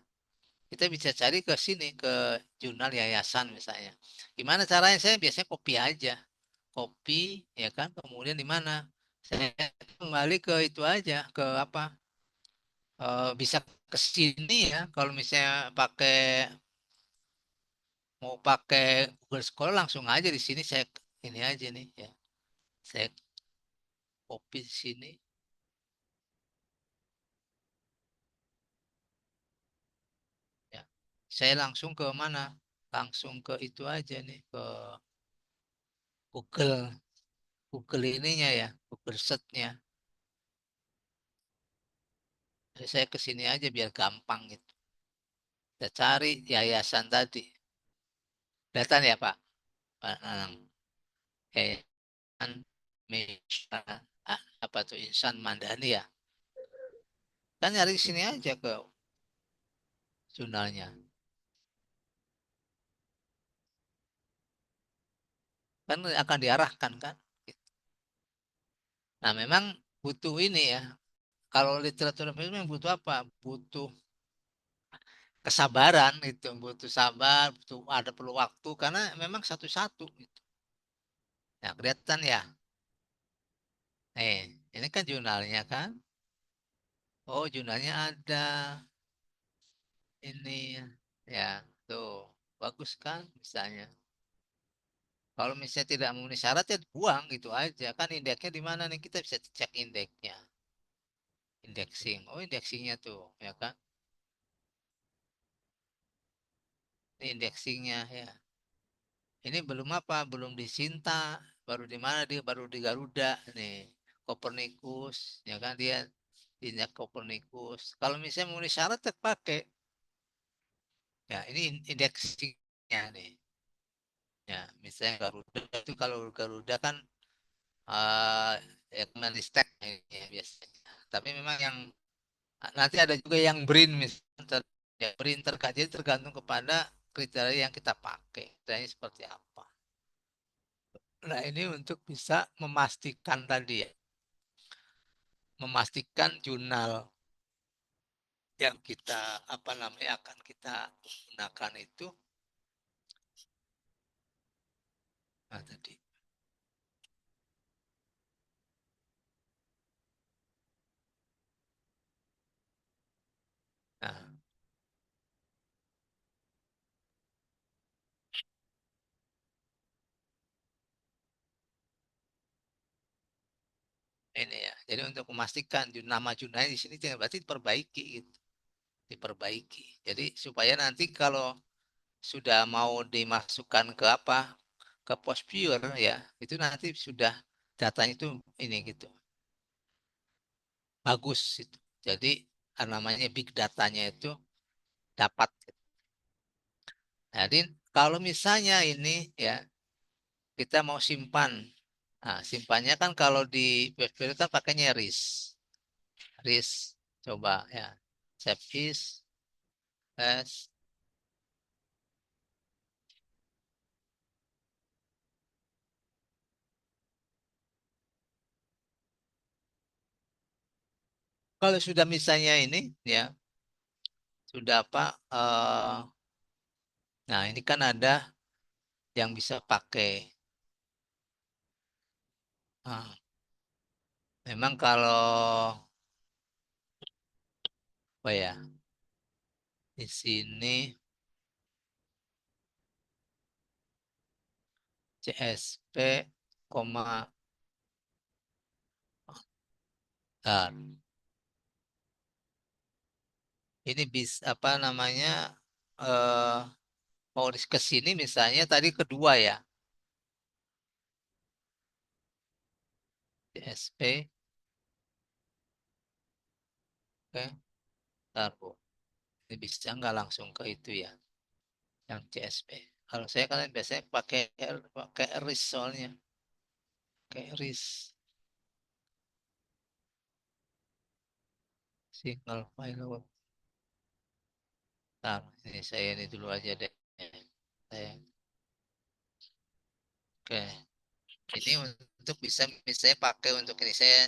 Kita bisa cari ke sini ke jurnal yayasan misalnya. Gimana caranya? Saya biasanya copy aja. Copy ya kan, kemudian di mana? Saya kembali ke itu aja, ke apa? Bisa ke sini ya kalau misalnya mau pakai Google Scholar langsung aja di sini saya ini aja nih ya. Saya copy di sini. saya langsung ke mana? Langsung ke itu aja nih, ke Google, Google ininya ya, Google Search-nya. Jadi saya ke sini aja biar gampang gitu. Saya cari yayasan tadi. Kelihatan ya Pak? Pak Nanang. Yayasan apa tuh Insan Mandani ya? Kan nyari sini aja ke jurnalnya. Kan akan diarahkan kan. Nah memang butuh ini ya. Kalau literatur film butuh apa? Butuh kesabaran itu, butuh sabar, butuh ada perlu waktu karena memang satu-satu gitu. Nah, kelihatan ya. Ini kan jurnalnya kan. Oh, jurnalnya ada. Ini ya, tuh. Bagus kan misalnya. Kalau misalnya tidak memenuhi syarat ya buang gitu aja. Kan indeksnya di mana nih? Kita bisa cek indeksnya. Indexing. Oh, indexingnya tuh, ya kan? Ini indexingnya ya. Ini belum apa? Belum di Sinta. Baru di mana dia? Baru di Garuda nih. Copernicus, ya kan dia tinjak Copernicus. Kalau misalnya memenuhi syarat terpakai. Ya, ini indeksingnya nih. Ya, misalnya Garuda itu kalau Garuda kan ya Kemenristek ini ya, biasanya. Tapi memang yang nanti ada juga yang BRIN misalnya ya, BRIN jadi tergantung kepada kriteria yang kita pakai. Kriterianya seperti apa. Nah, ini untuk bisa memastikan tadi ya, memastikan jurnal yang kita apa namanya akan kita gunakan itu tadi. Nah, ini ya. Jadi untuk memastikan nama jurnalnya di sini berarti diperbaiki gitu. Diperbaiki. Jadi supaya nanti kalau sudah mau dimasukkan ke apa? Ke Postpure ya, itu nanti sudah datanya itu ini gitu. Bagus itu. Jadi namanya big datanya itu dapat. Jadi kalau misalnya ini ya kita mau simpan. Nah, simpannya kan kalau di Postpure kan pakainya RIS. RIS coba ya. Save is as kalau sudah misalnya ini ya sudah apa nah ini kan ada yang bisa pakai. Nah, memang kalau apa ya di sini CSP koma ini bisa apa namanya eh mau ke sini misalnya tadi kedua ya CSP oke taruh ini bisa nggak langsung ke itu ya yang CSP kalau saya kan biasanya pakai RIS soalnya pakai RIS single file Bentar, ini saya ini dulu aja deh saya oke ini untuk bisa misalnya pakai untuk ini saya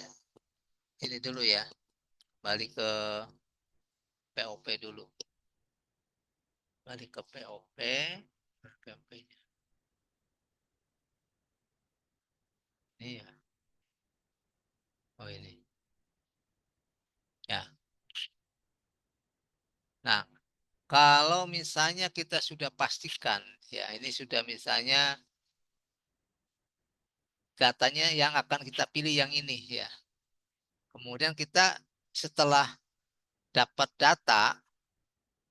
ini dulu ya balik ke POP dulu balik ke POP POP-nya ini ya oh ini ya nah kalau misalnya kita sudah pastikan ya ini sudah misalnya datanya yang akan kita pilih yang ini ya kemudian kita setelah dapat data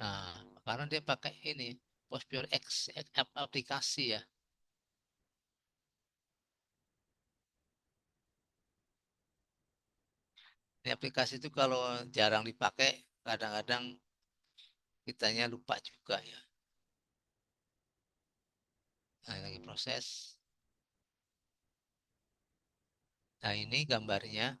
Nah, karena dia pakai ini Postpure X aplikasi ya. Ini aplikasi itu kalau jarang dipakai, kadang-kadang kitanya lupa juga ya. Nah, ini lagi proses. Nah, ini gambarnya.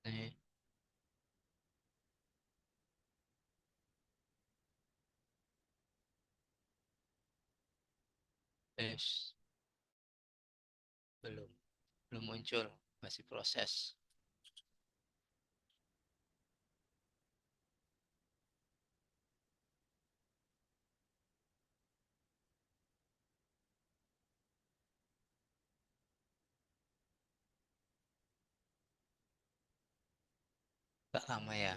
Nih, yes. Belum, belum muncul, masih proses. Gak lama ya.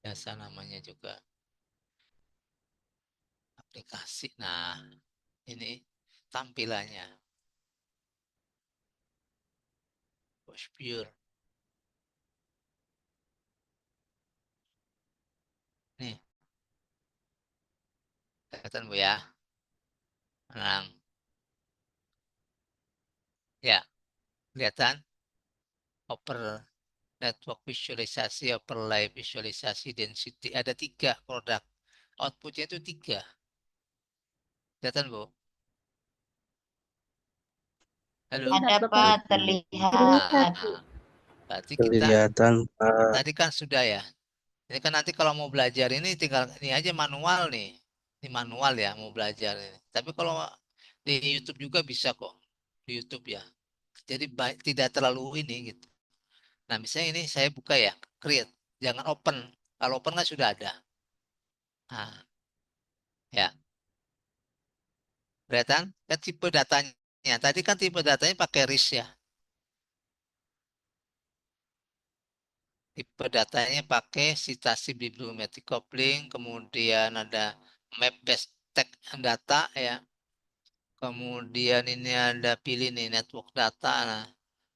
Biasa namanya juga aplikasi. Nah, ini tampilannya. Postpure. Nih, kelihatan Bu ya. Menang. Ya, kelihatan. Oper network visualisasi, overlay visualisasi, density. Ada 3 produk. Outputnya itu 3. Kelihatan Bu? Halo? Terlihat, Ada Bapak. Pak, Nah, Terlihat. terlihat. berarti kita Kelihatan, Pak. tadi kan sudah ya. Ini kan nanti kalau mau belajar ini tinggal ini aja manual nih. Ini manual ya mau belajar ini. Tapi kalau di YouTube juga bisa kok. Di YouTube ya. Jadi tidak terlalu ini gitu. Nah, misalnya ini saya buka ya, create. Jangan open. Kalau open kan sudah ada. Nah, ya. Kelihatan? Kan tipe datanya. Tadi kan tipe datanya pakai RIS ya. Tipe datanya pakai citasi bibliometrik coupling, kemudian ada map based tag data ya. Kemudian ini ada pilih nih network data. Nah,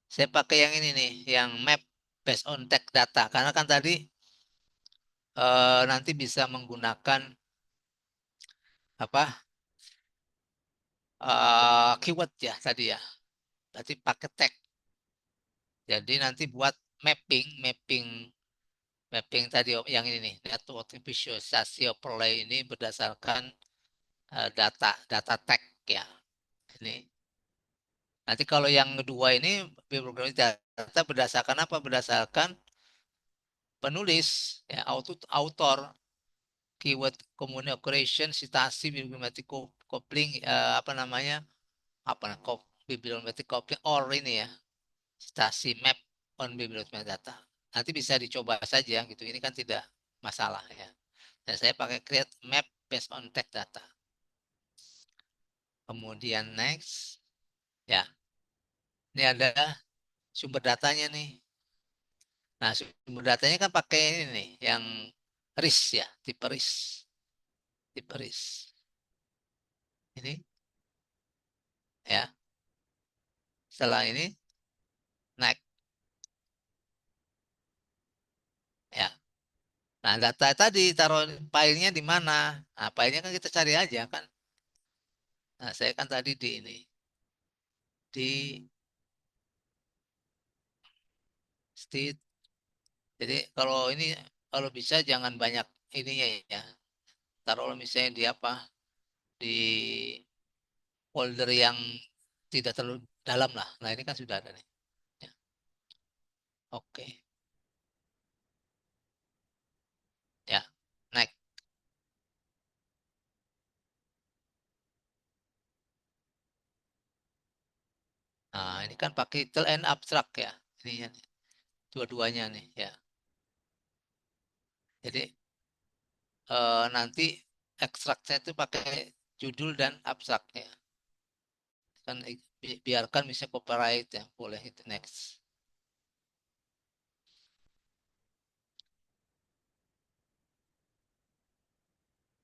saya pakai yang ini nih, yang map based on tag data. Karena kan tadi nanti bisa menggunakan apa keyword ya tadi ya. Berarti pakai tag. Jadi nanti buat mapping tadi yang ini nih, network visualisasi overlay ini berdasarkan data tag ya. Ini. Nanti kalau yang kedua ini program data berdasarkan apa? Berdasarkan penulis ya, author, keyword common operation, citasi, bibliometric coupling, apa namanya? Bibliometric coupling or ini ya, citasi map on bibliometric data. Nanti bisa dicoba saja gitu. Ini kan tidak masalah ya. Dan saya pakai create map based on tag data. Kemudian next, ya. Ini ada sumber datanya nih. Nah, sumber datanya kan pakai ini nih, yang RIS ya, tipe RIS. Tipe RIS. Ini, ya. Setelah ini, naik. Ya. Nah, data tadi taruh filenya di mana? Nah, filenya kan kita cari aja kan. Nah, saya kan tadi di ini. Di state. Jadi, kalau bisa jangan banyak ininya ya. Taruh misalnya di apa? Di folder yang tidak terlalu dalam lah. Nah, ini kan sudah ada nih. Ya. Oke. Ya. Next. Nah, ini kan pakai detail and abstract ya. Ini ya, dua-duanya nih ya. Jadi nanti ekstraknya itu pakai judul dan abstraknya. Kan biarkan bisa copyright ya, boleh itu next.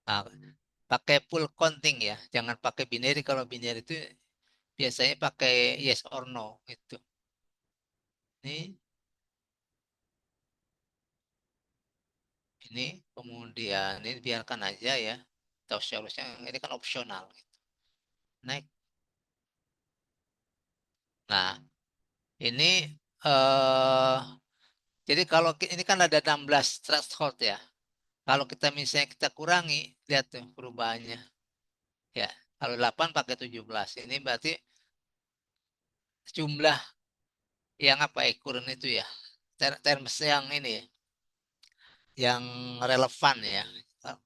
Nah, pakai full counting ya, jangan pakai binary. Kalau binary itu biasanya pakai yes or no gitu. Ini kemudian ini biarkan aja ya. Tahu seharusnya ini kan opsional. Next. Nah, ini eh jadi kalau ini kan ada 16 threshold ya. Kalau kita misalnya kita kurangi, lihat tuh perubahannya. Ya, kalau 8 pakai 17. Ini berarti jumlah yang apa kurun itu ya. Terms yang ini ya, yang relevan ya.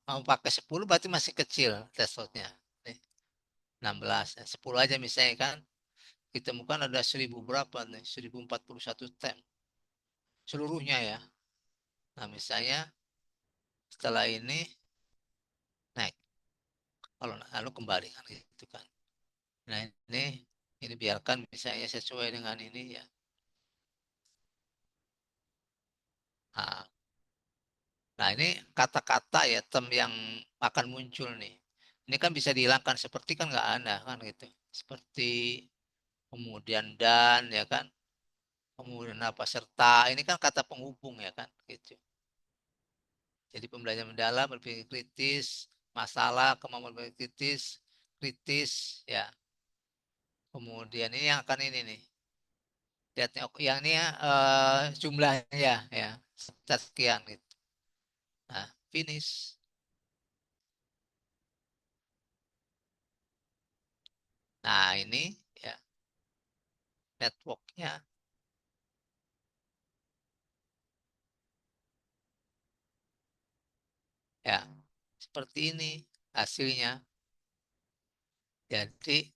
Mau pakai 10 berarti masih kecil thresholdnya. Nih, 16. 10 aja misalnya kan. Ditemukan ada 1000 berapa nih? 1041 tem. Seluruhnya ya. Nah, misalnya setelah ini naik. Kalau lalu kembali kan gitu kan. Nah, ini biarkan misalnya sesuai dengan ini ya. Nah, nah, ini kata-kata ya term yang akan muncul nih. Ini kan bisa dihilangkan seperti kan nggak ada kan gitu. Seperti kemudian dan ya kan. Kemudian apa serta ini kan kata penghubung ya kan gitu. Jadi pembelajaran mendalam, berpikir kritis, masalah, kemampuan berpikir kritis, kritis, ya. Kemudian ini yang akan ini nih. Lihat yang ini ya jumlahnya ya, sekian gitu. Nah, finish. Nah, ini ya networknya ya seperti ini hasilnya. Jadi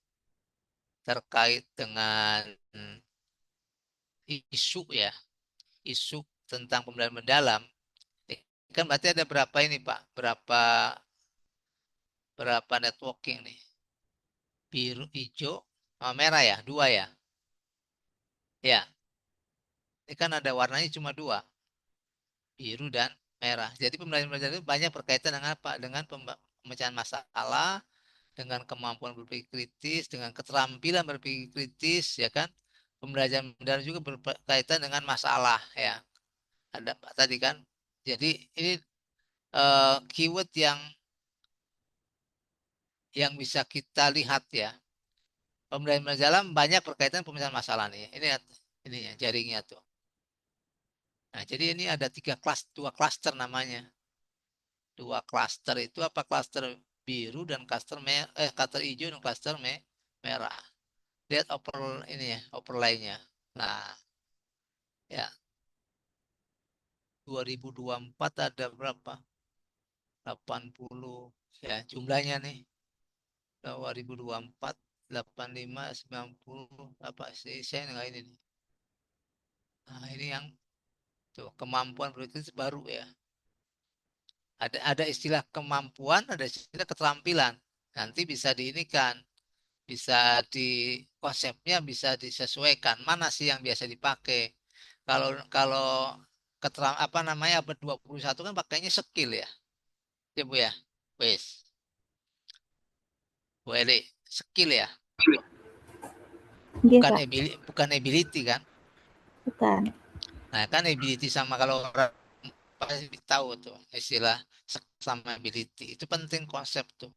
terkait dengan isu ya, isu tentang pembelajaran mendalam. Kan berarti ada berapa ini Pak? Berapa networking nih? Biru, hijau, merah ya, dua ya. Ya, ini kan ada warnanya cuma dua, biru dan merah. Jadi pembelajaran itu banyak berkaitan dengan apa? Dengan pemecahan masalah, dengan kemampuan berpikir kritis, dengan keterampilan berpikir kritis, ya kan? Pembelajaran mendalam juga berkaitan dengan masalah, ya. Ada tadi kan. Jadi ini keyword yang bisa kita lihat ya. Pembelajaran mendalam banyak berkaitan pemecahan masalah nih. Ini ya, jaringnya tuh. Nah, jadi ini ada dua klaster namanya. Dua klaster itu apa? Klaster biru dan klaster hijau dan klaster merah. Lihat ini ya, overlay-nya. Nah, ya 2024 ada berapa? 80 ya jumlahnya nih. 2024 85 90 apa sih saya nggak ini nih. Nah, ini yang tuh kemampuan berikut baru ya. Ada istilah kemampuan, ada istilah keterampilan. Nanti bisa diinikan, bisa di konsepnya bisa disesuaikan mana sih yang biasa dipakai. Kalau apa namanya abad 21 kan pakainya skill ya. Ya Bu ya. Wes, Bu Eli, skill ya. Iya, Pak. Bukan ability kan. Bukan. Nah, kan ability sama kalau orang pasti tahu tuh istilah sama ability. Itu penting konsep tuh.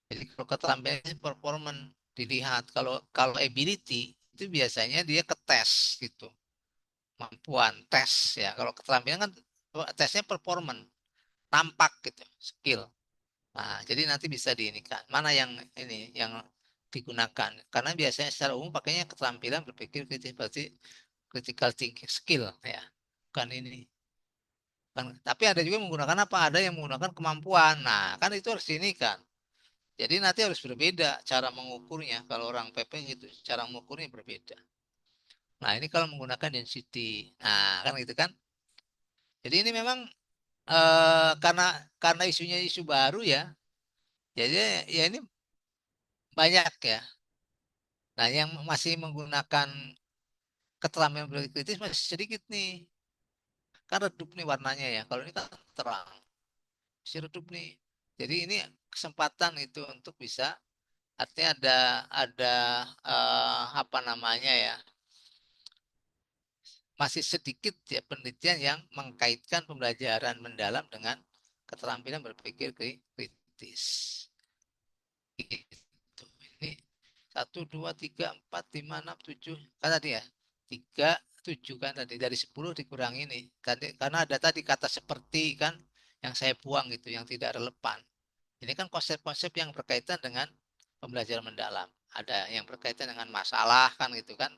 Jadi kalau keterampilan performance dilihat. Kalau ability itu biasanya dia ke tes gitu. Kemampuan, tes ya. Kalau keterampilan kan tesnya performance, tampak gitu, skill. Nah, jadi nanti bisa diinikan. Mana yang ini yang digunakan? Karena biasanya secara umum pakainya keterampilan berpikir kritis berarti critical thinking skill ya. Bukan ini. Kan, tapi ada juga yang menggunakan apa? Ada yang menggunakan kemampuan. Nah, kan itu harus diinikan. Jadi nanti harus berbeda cara mengukurnya. Kalau orang PP gitu, cara mengukurnya berbeda. Nah, ini kalau menggunakan density. Nah, kan gitu kan. Jadi ini memang karena isunya isu baru ya. Jadi ya ini banyak ya. Nah, yang masih menggunakan keterampilan berpikir kritis masih sedikit nih. Kan redup nih warnanya ya. Kalau ini kan terang. Masih redup nih. Jadi ini kesempatan itu untuk bisa, artinya ada apa namanya ya, masih sedikit ya penelitian yang mengkaitkan pembelajaran mendalam dengan keterampilan berpikir kritis. Gitu. Ini 1, 2, 3, 4, 5, 6, 7 kan tadi ya, 3, 7 kan tadi, dari 10 dikurangi ini tadi karena ada tadi kata seperti kan yang saya buang gitu, yang tidak relevan. Ini kan konsep-konsep yang berkaitan dengan pembelajaran mendalam, ada yang berkaitan dengan masalah kan gitu kan.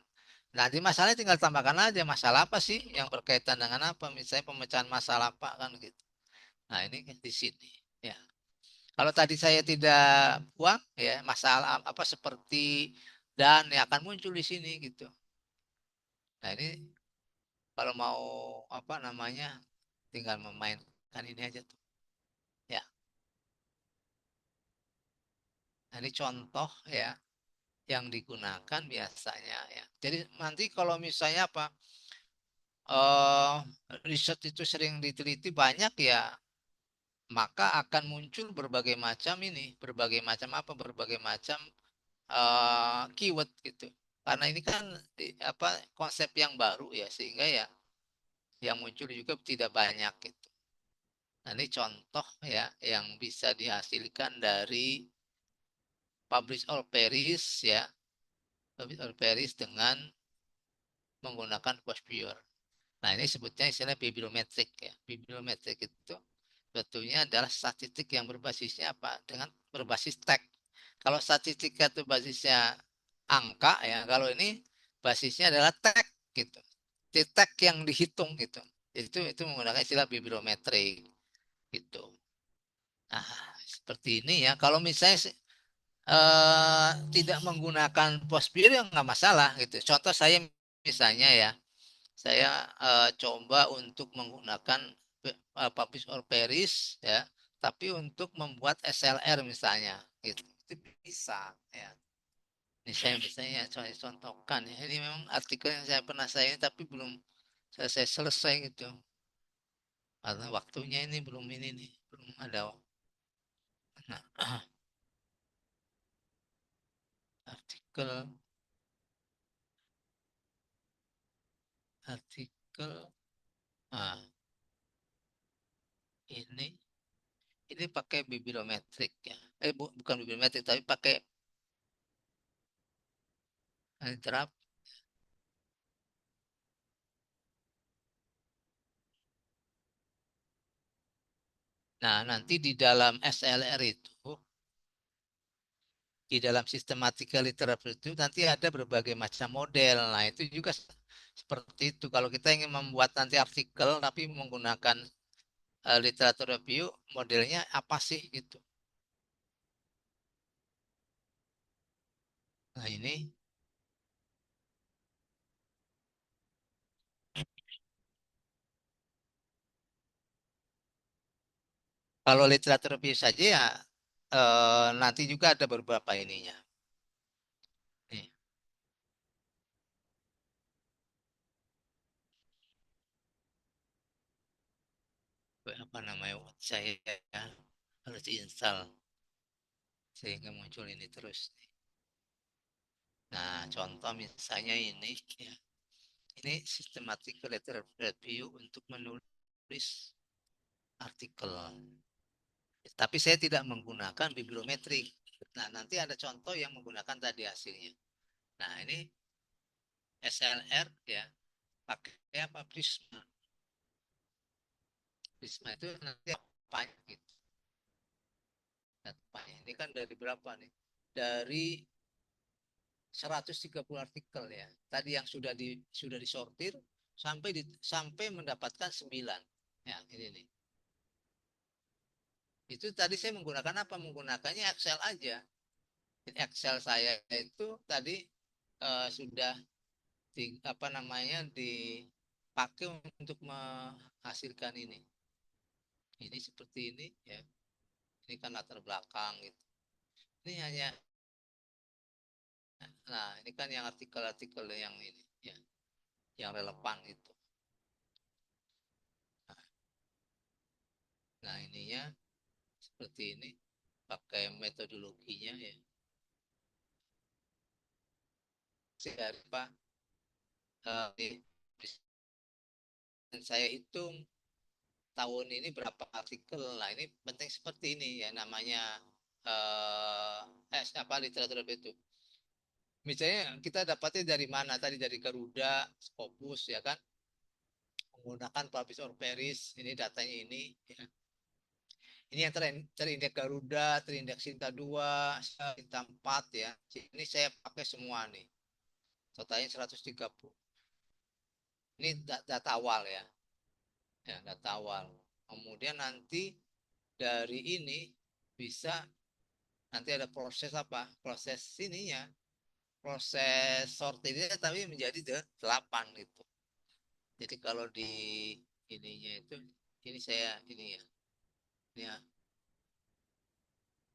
Nanti masalahnya tinggal tambahkan aja masalah apa sih yang berkaitan dengan apa, misalnya pemecahan masalah apa kan gitu. Nah ini di sini ya. Kalau tadi saya tidak buang ya masalah apa seperti dan ya akan muncul di sini gitu. Nah ini kalau mau apa namanya tinggal memainkan ini aja tuh. Ya. Nah, ini contoh ya yang digunakan biasanya ya. Jadi nanti kalau misalnya apa riset itu sering diteliti banyak ya, maka akan muncul berbagai macam ini, berbagai macam apa, berbagai macam keyword gitu. Karena ini kan apa konsep yang baru ya, sehingga ya yang muncul juga tidak banyak gitu. Nah, ini contoh ya yang bisa dihasilkan dari publish all Paris ya, publish all Paris dengan menggunakan Postpure. Nah, ini sebutnya istilah bibliometrik ya. Bibliometrik itu sebetulnya adalah statistik yang berbasisnya apa? Dengan berbasis tag. Kalau statistik itu basisnya angka ya, kalau ini basisnya adalah tag gitu. Di tag yang dihitung gitu. Itu menggunakan istilah bibliometrik gitu. Nah, seperti ini ya. Kalau misalnya tidak menggunakan Postpire ya nggak masalah gitu. Contoh saya misalnya ya, saya coba untuk menggunakan Publish or Perish ya, tapi untuk membuat SLR misalnya gitu. Itu bisa ya. Ini saya misalnya saya contohkan ya. Ini memang artikel yang saya pernah saya ini tapi belum selesai gitu. Karena waktunya ini belum ini nih, belum ada. Nah, artikel ah, ini pakai bibliometrik ya. Bukan bibliometrik tapi pakai terap. Nah, nanti di dalam SLR itu, di dalam sistematika literatur itu nanti ada berbagai macam model. Nah, itu juga seperti itu. Kalau kita ingin membuat nanti artikel tapi menggunakan literatur review, modelnya apa sih gitu. Nah, ini kalau literatur review saja ya nanti juga ada beberapa ininya. Nih, apa namanya saya ya, harus diinstal sehingga muncul ini terus. Nah, contoh misalnya ini ya. Ini systematic letter review untuk menulis artikel. Tapi saya tidak menggunakan bibliometrik. Nah, nanti ada contoh yang menggunakan tadi hasilnya. Nah, ini SLR ya, pakai apa? Prisma. Prisma itu nanti apa gitu. Ini kan dari berapa nih? Dari 130 artikel ya. Tadi yang sudah disortir sampai mendapatkan 9. Ya, ini nih. Itu tadi saya menggunakan apa? Menggunakannya Excel aja. Excel saya itu tadi sudah apa namanya dipakai untuk menghasilkan ini. Ini seperti ini ya. Ini kan latar belakang gitu. Ini hanya nah ini kan yang artikel-artikel yang ini ya, yang relevan itu. Nah ininya seperti ini. pakai metodologinya ya. Siapa saya hitung tahun ini berapa artikel. Nah, ini penting seperti ini ya, namanya apa literatur itu. Misalnya kita dapatnya dari mana tadi, dari Garuda, Scopus ya kan, menggunakan Publish or Perish, ini datanya ini ya. Ini yang terindeks Garuda, terindeks Sinta 2, Sinta 4 ya. Ini saya pakai semua nih. Totalnya 130. Ini data awal ya. Ya, data awal. Kemudian nanti dari ini bisa nanti ada proses apa? Proses sininya. Proses sortirnya tapi menjadi 8 gitu. Jadi kalau di ininya itu, ini saya ini ya. Ini ya.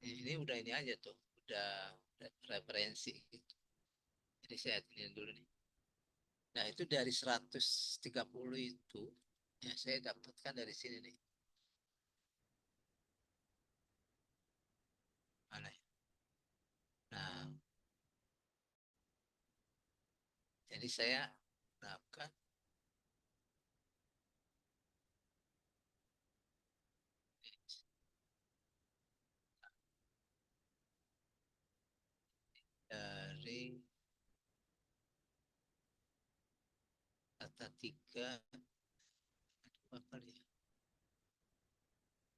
Ini udah ini aja tuh. Udah referensi gitu. Jadi saya ini dulu nih. Nah, itu dari 130 itu ya saya dapatkan dari sini nih. Mana ya? Nah, jadi saya dapatkan dari data 3 apa kali ya?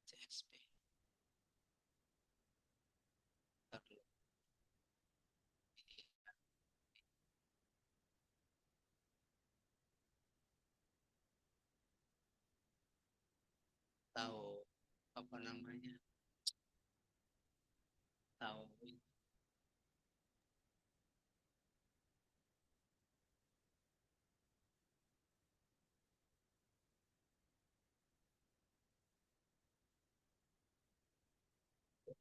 CSP. Tahu apa namanya? Tahu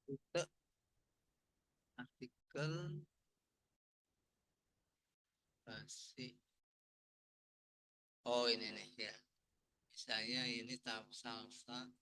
itu artikel masih. Oh, ini nih ya. Misalnya ini tahap salsa.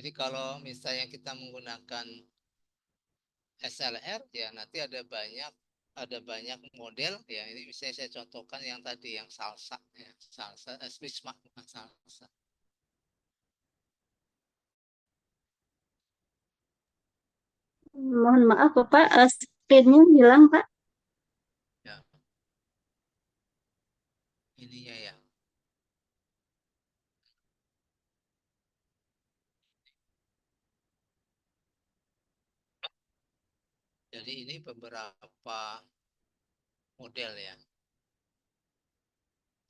Jadi kalau misalnya kita menggunakan SLR ya nanti ada banyak model ya. Ini misalnya saya contohkan yang tadi yang salsa ya, salsa Prisma bukan salsa. Mohon maaf Bapak, screen-nya hilang Pak. Ya, ininya ya. Jadi ini beberapa model ya.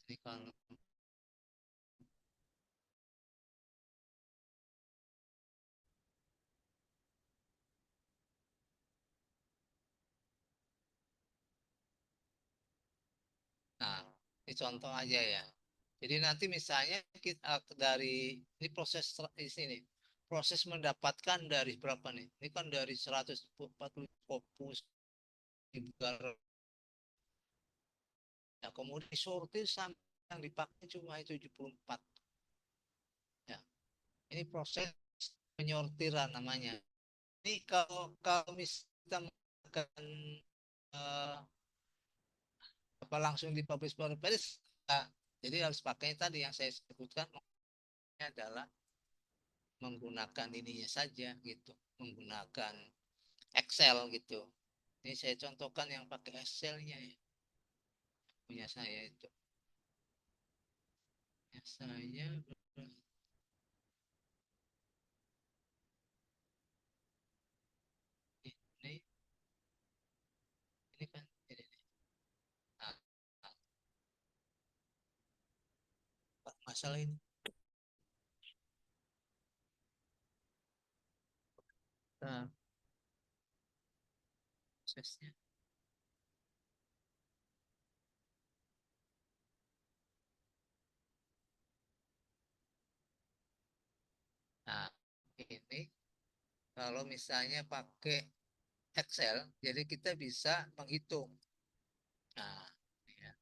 Jadi kalau nah, ini contoh aja ya. Jadi nanti misalnya kita dari ini proses di sini. Proses mendapatkan dari berapa nih? Ini kan dari 140 Scopus ya, kemudian disortir sampai yang dipakai cuma 74 ya. Ini proses penyortiran namanya. Ini kalau kita menggunakan eh, apa langsung di publish Paris nah, jadi harus pakai tadi yang saya sebutkan adalah menggunakan ininya saja gitu, menggunakan Excel gitu. Ini saya contohkan yang pakai Excelnya ya, punya saya itu. Ya, saya ini ini kan ini. Nah, masalah ini. Nah, prosesnya. Nah, kalau misalnya pakai Excel, jadi kita bisa menghitung. Nah, ya.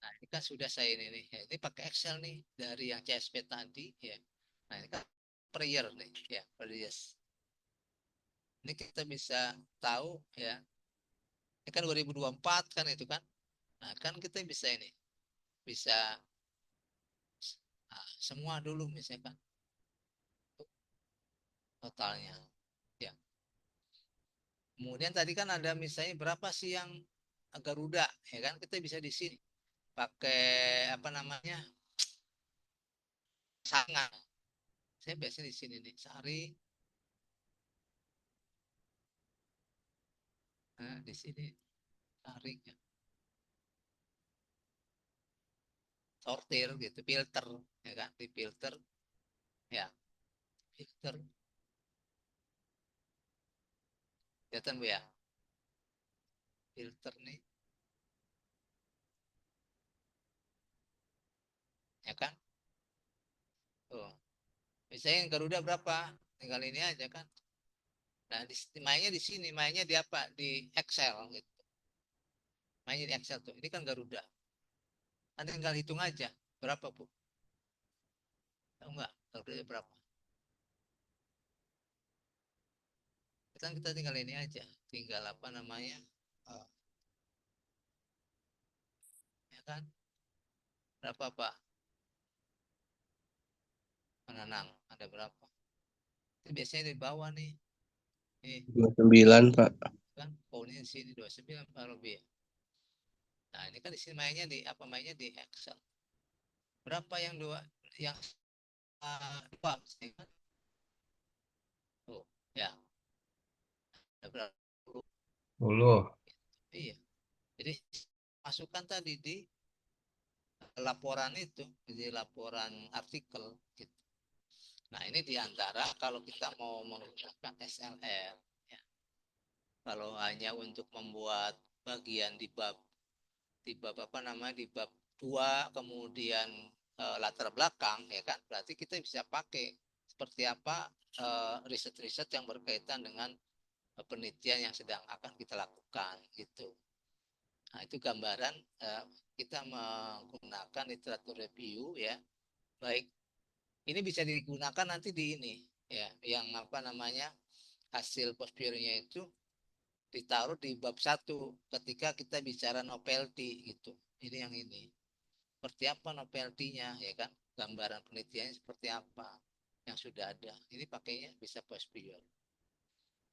Nah, ini kan sudah saya ini nih. Ya, ini pakai Excel nih dari yang CSP tadi ya. Nah, ini kan per year nih ya, per years. Ini kita bisa tahu ya. Ini kan 2024 kan itu kan. Nah, kan kita bisa ini. Bisa semua dulu misalkan totalnya. Ya. Kemudian tadi kan ada misalnya berapa sih yang Garuda ya kan, kita bisa di sini pakai apa namanya, sangat. Saya biasanya di sini nih cari, nah, di sini cari ya. Sortir gitu, filter ya kan, di filter ya, filter kelihatan Bu ya, filter nih ya kan. Tuh misalnya Garuda berapa, tinggal ini aja kan. Nah mainnya di sini, mainnya di apa, di Excel gitu, mainnya di Excel tuh. Ini kan Garuda, Anda tinggal hitung aja berapa Bu, tahu nggak Garuda berapa. Kan kita tinggal ini aja, tinggal apa namanya, ya kan, berapa Pak Menanang, ada berapa. Itu biasanya di bawah nih, nih 29 Pak. kan poundnya di sini 29 Pak Robi. Nah ini kan di sini mainnya di apa, mainnya di Excel. Berapa yang dua, yang dua misalnya kan? Tuh ya, ada berapa puluh. 10. Iya, jadi masukkan tadi di laporan itu, di laporan artikel gitu. Nah ini diantara kalau kita mau menggunakan SLR ya. Kalau hanya untuk membuat bagian di bab apa namanya, di bab 2 kemudian latar belakang ya kan, berarti kita bisa pakai seperti apa riset-riset yang berkaitan dengan penelitian yang sedang akan kita lakukan gitu. Nah itu gambaran kita menggunakan literatur review ya. Baik, ini bisa digunakan nanti di ini ya, yang apa namanya, hasil posturnya itu ditaruh di bab 1 ketika kita bicara novelty gitu. Ini yang ini. Seperti apa novelty-nya ya kan? Gambaran penelitiannya seperti apa yang sudah ada. Ini pakainya bisa posture.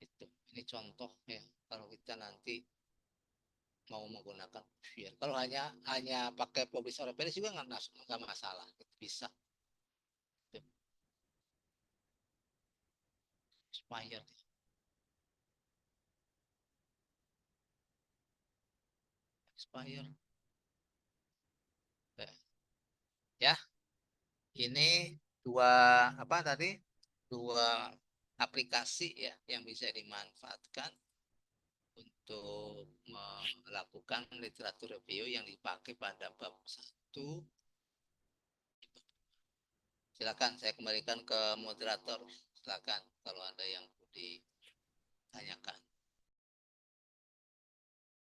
Itu. Ini contoh ya kalau kita nanti mau menggunakan posture. Kalau hanya pakai publish or perish juga nggak masalah. Bisa. Itu. Expired. Expired. Ya, ini dua apa tadi? Dua aplikasi ya yang bisa dimanfaatkan untuk melakukan literatur review yang dipakai pada bab 1. Silakan saya kembalikan ke moderator. Silakan kalau ada yang ditanyakan.